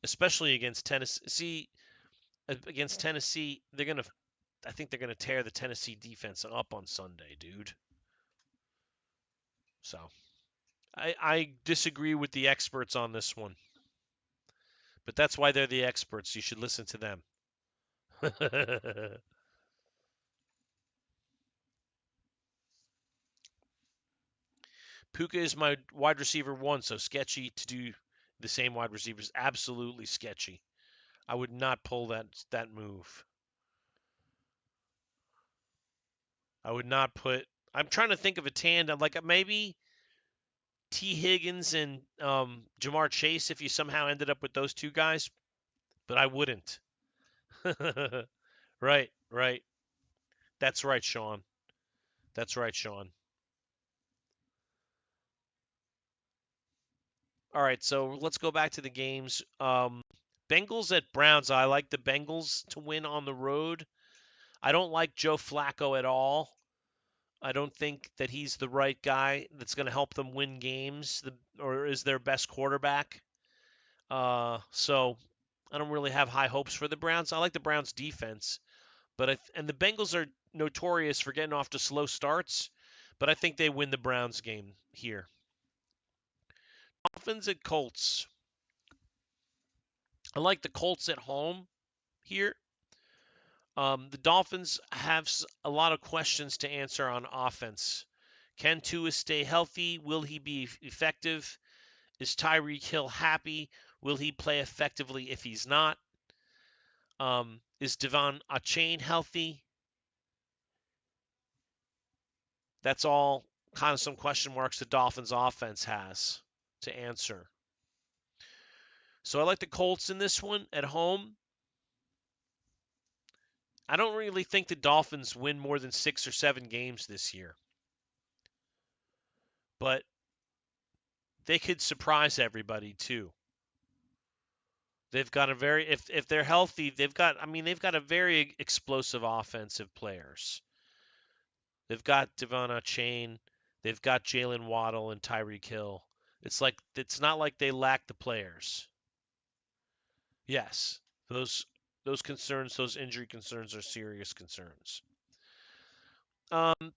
especially against Tennessee. See, against Tennessee, I think they're gonna tear the Tennessee defense up on Sunday, dude. So I disagree with the experts on this one, but that's why they're the experts. You should listen to them. Puka is my wide receiver one, so sketchy to do the same wide receivers. Absolutely sketchy. I would not pull that move. I would not put. I'm trying to think of a tandem, like maybe T. Higgins and Jamar Chase if you somehow ended up with those two guys, but I wouldn't. Right, right. That's right, Sean. That's right, Sean. All right, so let's go back to the games. Bengals at Browns. I like the Bengals to win on the road. I don't like Joe Flacco at all. I don't think that he's the right guy that's going to help them win games, or is their best quarterback. So I don't really have high hopes for the Browns. I like the Browns defense, and the Bengals are notorious for getting off to slow starts, but I think they win the Browns game here. Dolphins at Colts. I like the Colts at home here. The Dolphins have a lot of questions to answer on offense. Can Tua stay healthy? Will he be effective? Is Tyreek Hill happy? Will he play effectively if he's not? Is Devon Achane healthy? That's all kind of some question marks the Dolphins offense has to answer. So I like the Colts in this one at home. I don't really think the Dolphins win more than 6 or 7 games this year, but they could surprise everybody too. They've got a very if they're healthy, they've got a very explosive offensive players. They've got Devon Achane, they've got Jalen Waddle and Tyreek Hill. It's not like they lack the players. Yes, those concerns, those injury concerns are serious concerns.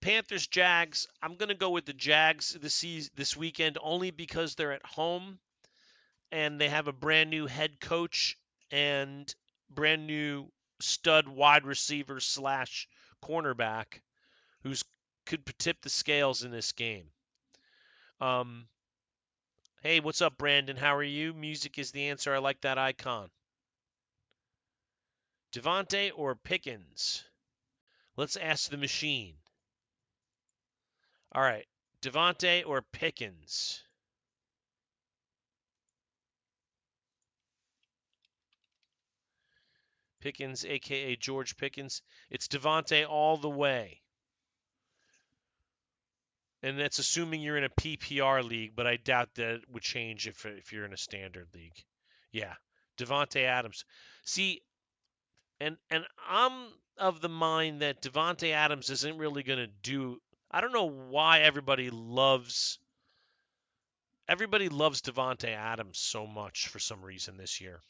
Panthers Jags. I'm gonna go with the Jags this weekend only because they're at home and they have a brand new head coach and brand new stud wide receiver slash cornerback who's could tip the scales in this game. Um, hey, what's up, Brandon? How are you? Music is the answer. I like that icon. Devontae or Pickens? Let's ask the machine. All right, Devontae or Pickens? Pickens, aka George Pickens. It's Devontae all the way. And that's assuming you're in a PPR league, but I doubt that it would change if you're in a standard league. Yeah, Devonte Adams. See, and I'm of the mind that Devonte Adams isn't really going to do. I don't know why everybody loves Devonte Adams so much for some reason this year.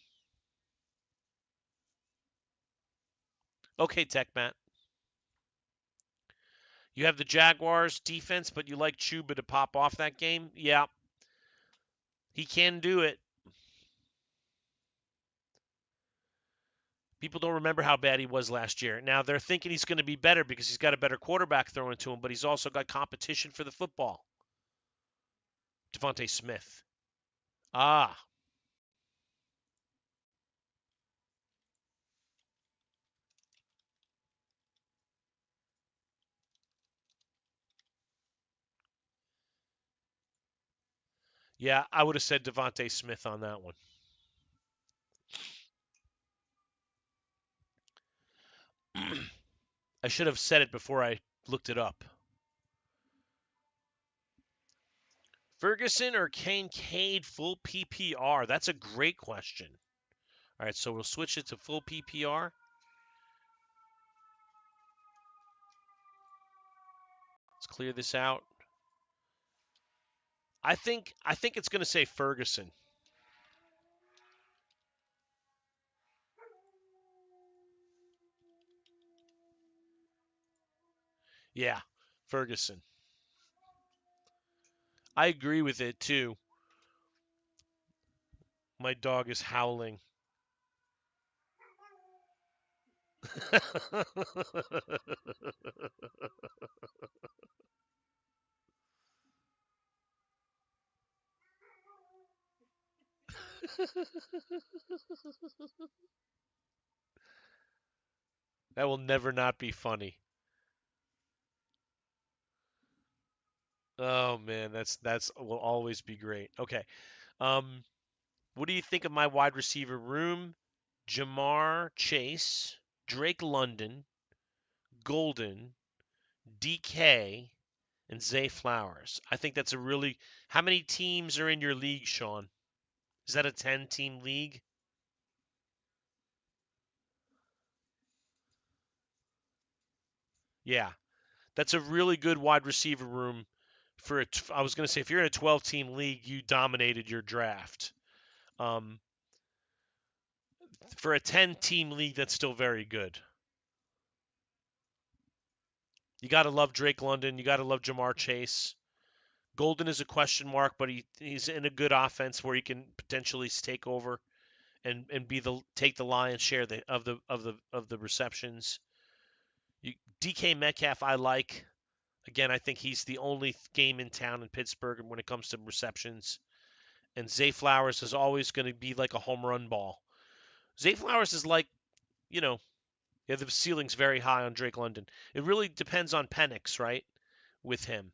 Okay, Tech Matt. You have the Jaguars defense, but you like Chuba to pop off that game? Yeah, he can do it. People don't remember how bad he was last year. Now they're thinking he's going to be better because he's got a better quarterback throwing to him, but he's also got competition for the football. Devontae Smith. Ah, yeah, I would have said Devontae Smith on that one. I should have said it before I looked it up. Ferguson or Kincaid full PPR? That's a great question. All right, so we'll switch it to full PPR. Let's clear this out. I think it's going to say Ferguson. Yeah, Ferguson. I agree with it too. My dog is howling. That will never not be funny. Oh man, that's will always be great. Okay. Um, what do you think of my wide receiver room? Jamar Chase, Drake London, Golden, DK, and Zay Flowers. I think that's a really. How many teams are in your league, Sean? Is that a 10-team league? Yeah, that's a really good wide receiver room for a. I was going to say if you're in a 12-team league, you dominated your draft. Um, for a 10-team league, that's still very good. You got to love Drake London. You got to love Jamar Chase. Golden is a question mark, but he's in a good offense where he can potentially take over and be the take the lion's share of the receptions. DK Metcalf I like. Again, I think he's the only game in town in Pittsburgh when it comes to receptions. And Zay Flowers is always going to be like a home run ball. Zay Flowers is like, you know, yeah, the ceiling's very high on Drake London. It really depends on Penix, right? With him.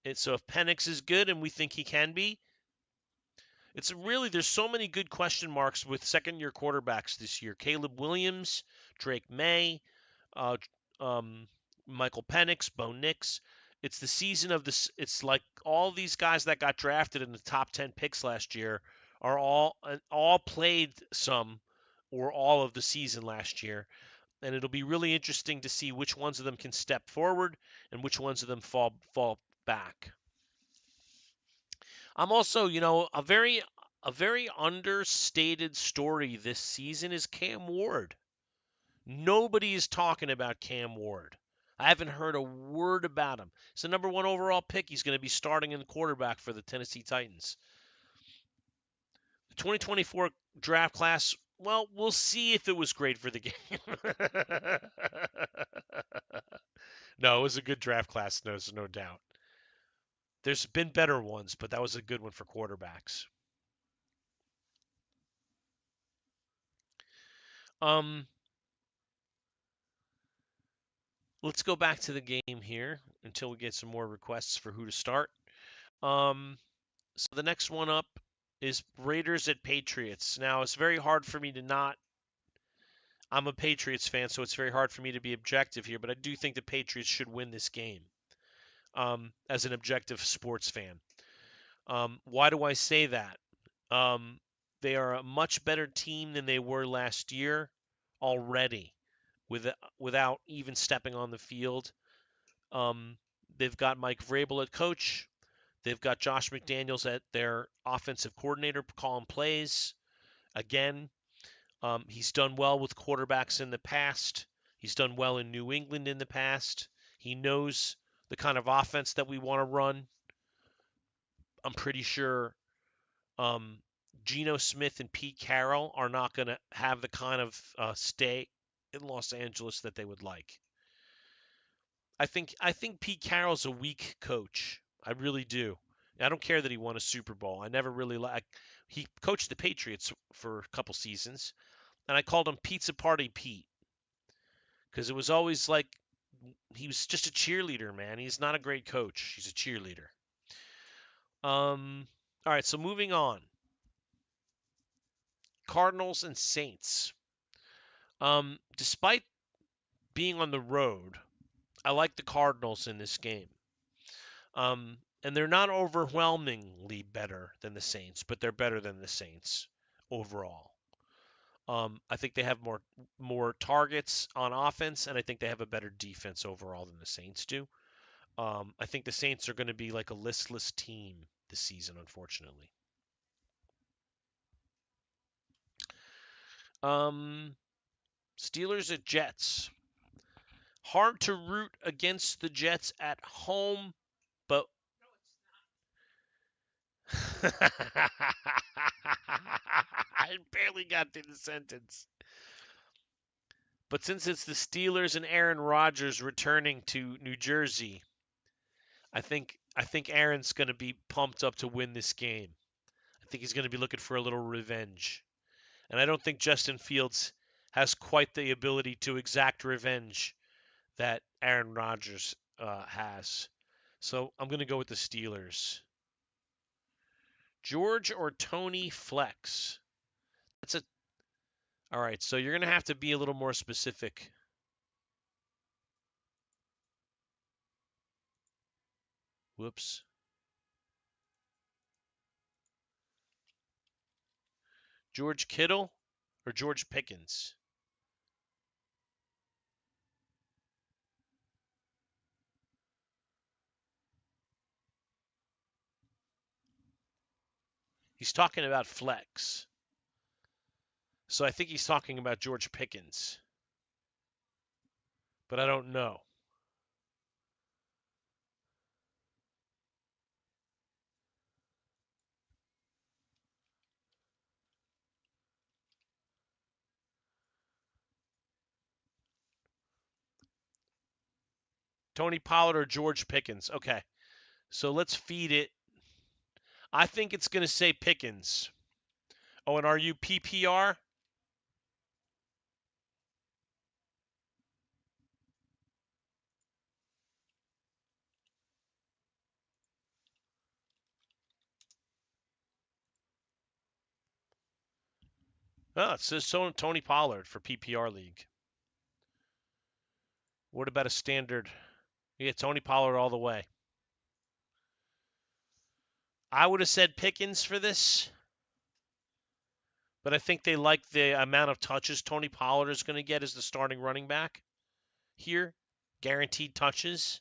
And so if Penix is good and we think he can be, it's really there's so many good question marks with second year quarterbacks this year. Caleb Williams, Drake May, uh, um, Michael Penix, Bo Nix. It's the season of this. It's like all these guys that got drafted in the top 10 picks last year are all played some or all of the season last year, and it'll be really interesting to see which ones of them can step forward and which ones of them fall back. I'm also, a very understated story this season is Cam Ward. Nobody is talking about Cam Ward. I haven't heard a word about him. He's the number one overall pick. He's going to be starting in the quarterback for the Tennessee Titans. The 2024 draft class, well, we'll see if it was great for the game. No, it was a good draft class, there's no doubt. There's been better ones, but that was a good one for quarterbacks. Um, let's go back to the game here until we get some more requests for who to start. Um, so the next one up is Raiders at Patriots. Now it's very hard for me to not. I'm a Patriots fan, so it's very hard for me to be objective here, but I do think the Patriots should win this game. As an objective sports fan, why do I say that? Um, they are a much better team than they were last year already, without even stepping on the field. Um, they've got Mike Vrabel at coach. They've got Josh McDaniels at their offensive coordinator calling plays. Again, he's done well with quarterbacks in the past. He's done well in New England in the past. He knows the kind of offense that we want to run. I'm pretty sure um, Geno Smith and Pete Carroll are not going to have the kind of stay in Los Angeles that they would like. I think Pete Carroll's a weak coach. I really do. I don't care that he won a Super Bowl. I never really like. He coached the Patriots for a couple seasons, and I called him Pizza Party Pete because it was always like he was just a cheerleader, man. He's not a great coach. He's a cheerleader. All right, so moving on. Cardinals and Saints. Despite being on the road, I like the Cardinals in this game. And they're not overwhelmingly better than the Saints, but they're better than the Saints overall. I think they have more targets on offense, and I think they have a better defense overall than the Saints do. I think the Saints are going to be like a listless team this season, unfortunately. Um, Steelers at Jets. Hard to root against the Jets at home, but I barely got through the sentence. But since it's the Steelers and Aaron Rodgers returning to New Jersey, I think Aaron's going to be pumped up to win this game. I think he's going to be looking for a little revenge. And I don't think Justin Fields has quite the ability to exact revenge that Aaron Rodgers has. So I'm going to go with the Steelers. George or Tony flex? That's a All right, so you're going to have to be a little more specific. Whoops. George Kittle or George Pickens? He's talking about flex. So I think he's talking about George Pickens. But I don't know. Tony Pollard or George Pickens? Okay. So let's feed it. I think it's going to say Pickens. Oh, and are you PPR? Oh, it says Tony Pollard for PPR league. What about a standard? Yeah, Tony Pollard all the way. I would have said Pickens for this, but I think they like the amount of touches Tony Pollard is going to get as the starting running back here, guaranteed touches.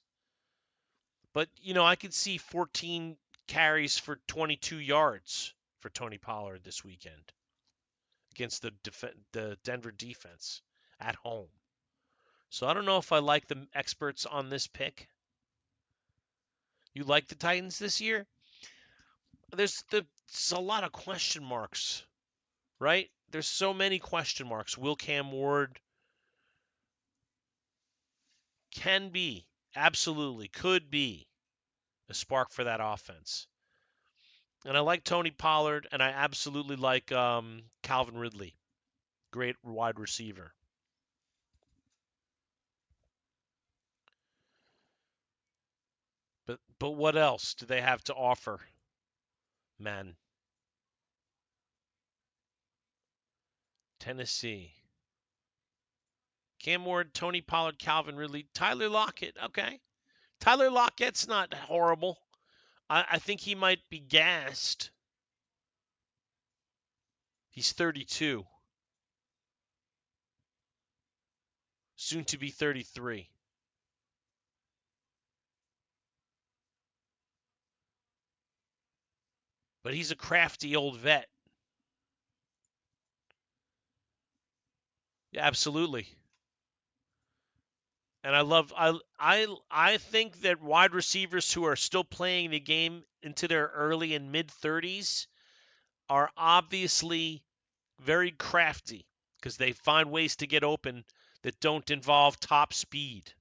But, I could see 14 carries for 22 yards for Tony Pollard this weekend against the Denver defense at home. So I don't know if I like the experts on this pick. You like the Titans this year? There's a lot of question marks, right? There's so many question marks. Will Cam Ward can be, absolutely could be a spark for that offense. And I like Tony Pollard, and I absolutely like Calvin Ridley, great wide receiver. But what else do they have to offer, man? Tennessee. Cam Ward, Tony Pollard, Calvin Ridley, Tyler Lockett. Okay. Tyler Lockett's not horrible. I think he might be gassed. He's 32, soon to be 33. But he's a crafty old vet. Yeah, absolutely. And I think that wide receivers who are still playing the game into their early and mid 30s are obviously very crafty because they find ways to get open that don't involve top speed.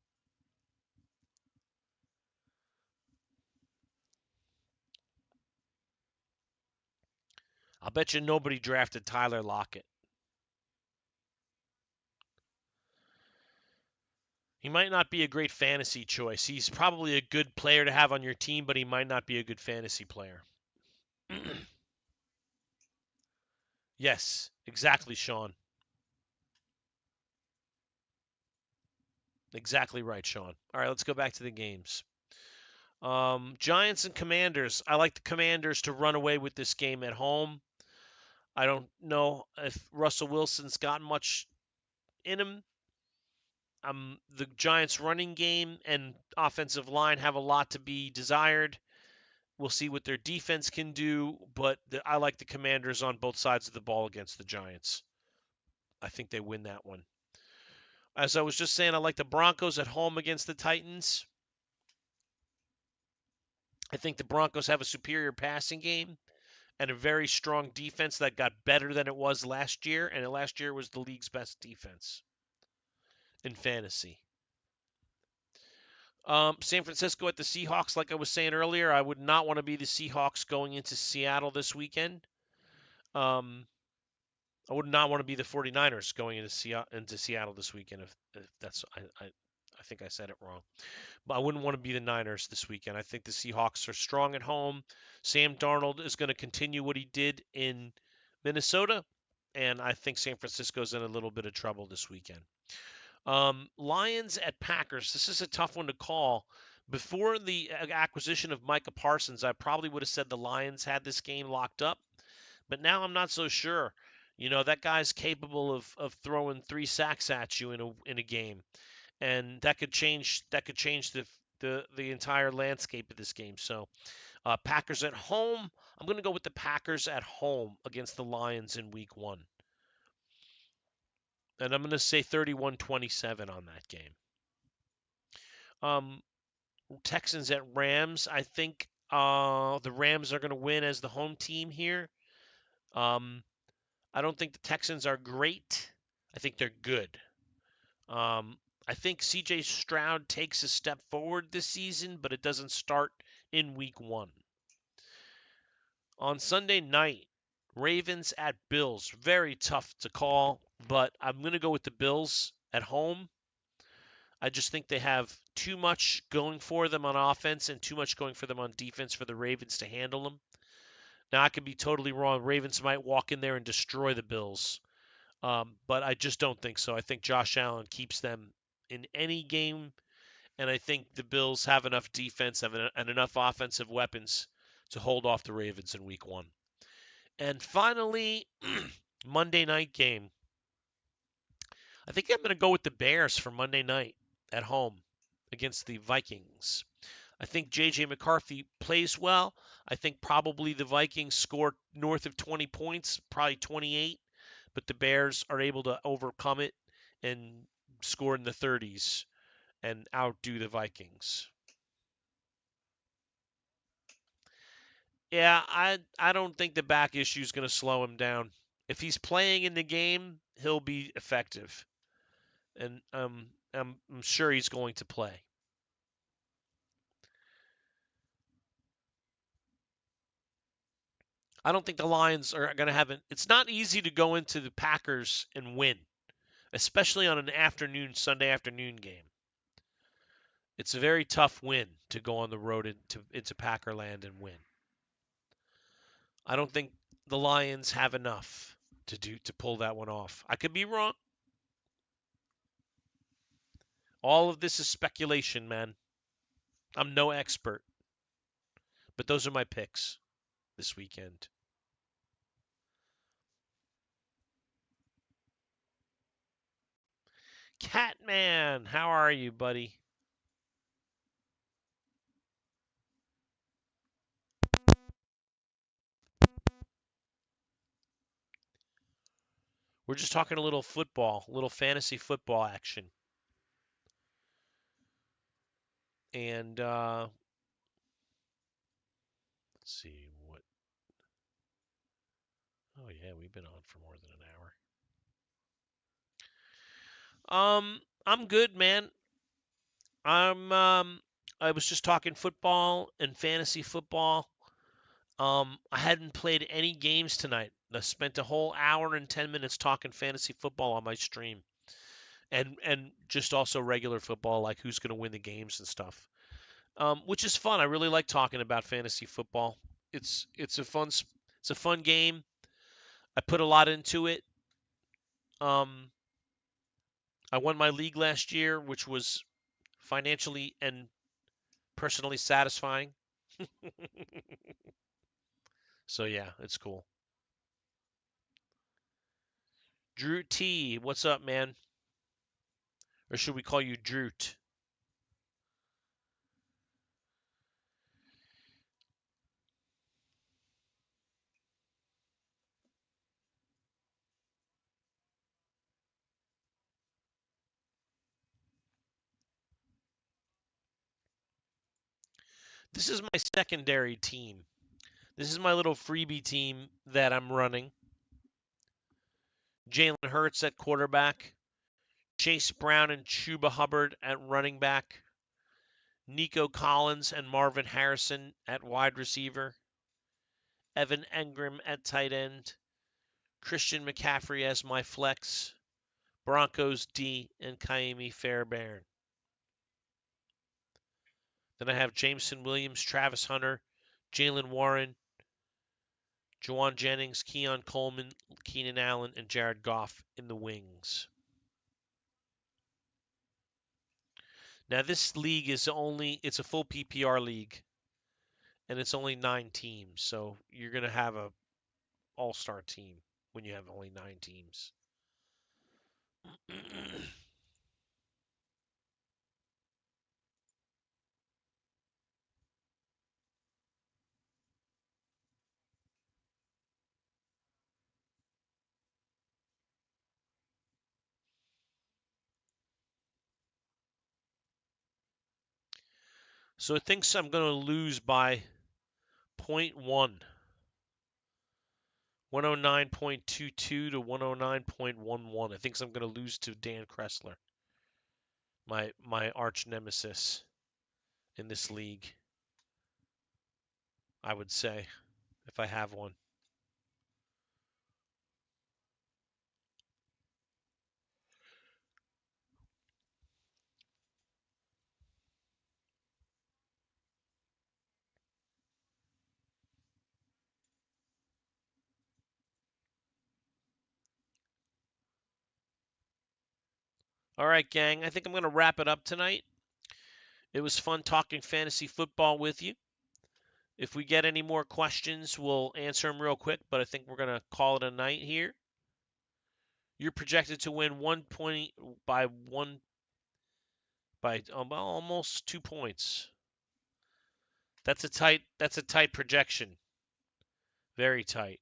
I'll bet you nobody drafted Tyler Lockett. He might not be a great fantasy choice. He's probably a good player to have on your team, but he might not be a good fantasy player. Yes, exactly, Sean. Exactly right, Sean. All right, let's go back to the games. Giants and Commanders. I like the Commanders to run away with this game at home. I don't know if Russell Wilson's got much in him. The Giants' running game and offensive line have a lot to be desired. We'll see what their defense can do, but I like the Commanders on both sides of the ball against the Giants. I think they win that one. As I was just saying, I like the Broncos at home against the Titans. I think the Broncos have a superior passing game and a very strong defense that got better than it was last year, and last year was the league's best defense in fantasy. San Francisco at the Seahawks, like I was saying earlier, I would not want to be the Seahawks going into Seattle this weekend. Um, I would not want to be the 49ers going into Seattle this weekend. If that's, I think I said it wrong. But I wouldn't want to be the Niners this weekend. I think the Seahawks are strong at home. Sam Darnold is going to continue what he did in Minnesota, and I think San Francisco's in a little bit of trouble this weekend. Lions at Packers. This is a tough one to call. Before the acquisition of Micah Parsons, I probably would have said the Lions had this game locked up, but now I'm not so sure. You know, that guy's capable of throwing 3 sacks at you in a game, and that could change the entire landscape of this game. So, Packers at home. I'm going to go with the Packers at home against the Lions in Week 1, and I'm going to say 31-27 on that game. Um, Texans at Rams. I think the Rams are going to win as the home team here. Um, I don't think the Texans are great. I think they're good. Um, I think C.J. Stroud takes a step forward this season, but it doesn't start in Week 1. On Sunday night, Ravens at Bills. Very tough to call, but I'm going to go with the Bills at home. I just think they have too much going for them on offense and too much going for them on defense for the Ravens to handle them. Now, I could be totally wrong. Ravens might walk in there and destroy the Bills, but I just don't think so. I think Josh Allen keeps them in any game, and I think the Bills have enough defense and enough offensive weapons to hold off the Ravens in Week 1. And finally, Monday night game. I think I'm going to go with the Bears for Monday night at home against the Vikings. I think J.J. McCarthy plays well. I think probably the Vikings score north of 20 points, probably 28, but the Bears are able to overcome it and score in the 30s and outdo the Vikings. Yeah, I don't think the back issue is going to slow him down. If he's playing in the game, he'll be effective, and I'm sure he's going to play. I don't think the Lions are going to have it. It's not easy to go into the Packers and win, especially on an Sunday afternoon game. It's a very tough win to go on the road into Packerland and win. I don't think the Lions have enough to pull that one off. I could be wrong. All of this is speculation, man. I'm no expert, but those are my picks this weekend. Catman, how are you, buddy? We're just talking a little football, a little fantasy football action. And let's see what. Oh yeah, we've been on for more than an hour. I'm good, man. I was just talking football and fantasy football. I hadn't played any games tonight. I spent a whole hour and 10 minutes talking fantasy football on my stream, and just also regular football, like who's going to win the games and stuff. Which is fun. I really like talking about fantasy football. It's a fun game. I put a lot into it. Um, I won my league last year, which was financially and personally satisfying. So yeah, it's cool. Drew T, what's up, man? Or should we call you Droot? This is my secondary team. This is my little freebie team that I'm running. Jalen Hurts at quarterback, Chase Brown and Chuba Hubbard at running back, Nico Collins and Marvin Harrison at wide receiver, Evan Engram at tight end, Christian McCaffrey as my flex, Broncos D, and Kaimi Fairbairn. Then I have Jameson Williams, Travis Hunter, Jalen Warren, Jawan Jennings, Keon Coleman, Keenan Allen, and Jared Goff in the wings. Now this league is it's a full PPR league, and it's only 9 teams, so you're gonna have a all-star team when you have only 9 teams. So it thinks I'm gonna lose by 0.1. 109.22 to 109.11. I think I'm going to lose to Dan Kressler, my arch nemesis in this league, I would say, if I have one. All right, gang, I think I'm going to wrap it up tonight. It was fun talking fantasy football with you. If we get any more questions, we'll answer them real quick, but I think we're going to call it a night here. You're projected to win 1 point by almost 2 points. That's a tight projection. Very tight.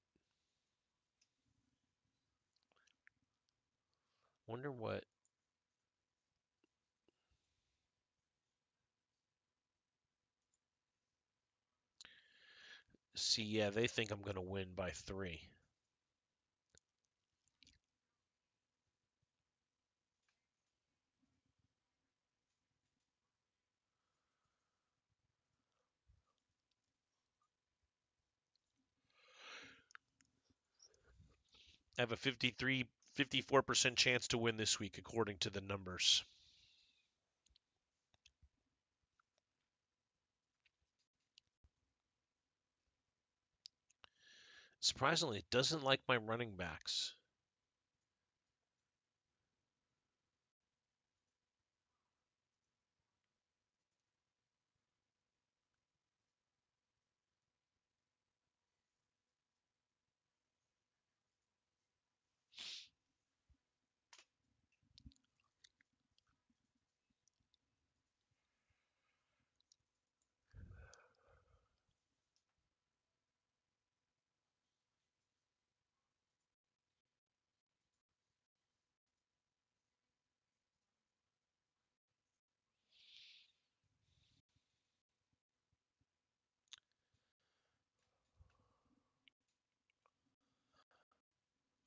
Wonder what. See, yeah, they think I'm going to win by 3. I have a 54% chance to win this week, according to the numbers. Surprisingly, it doesn't like my running backs.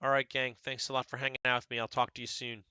All right, gang. Thanks a lot for hanging out with me. I'll talk to you soon.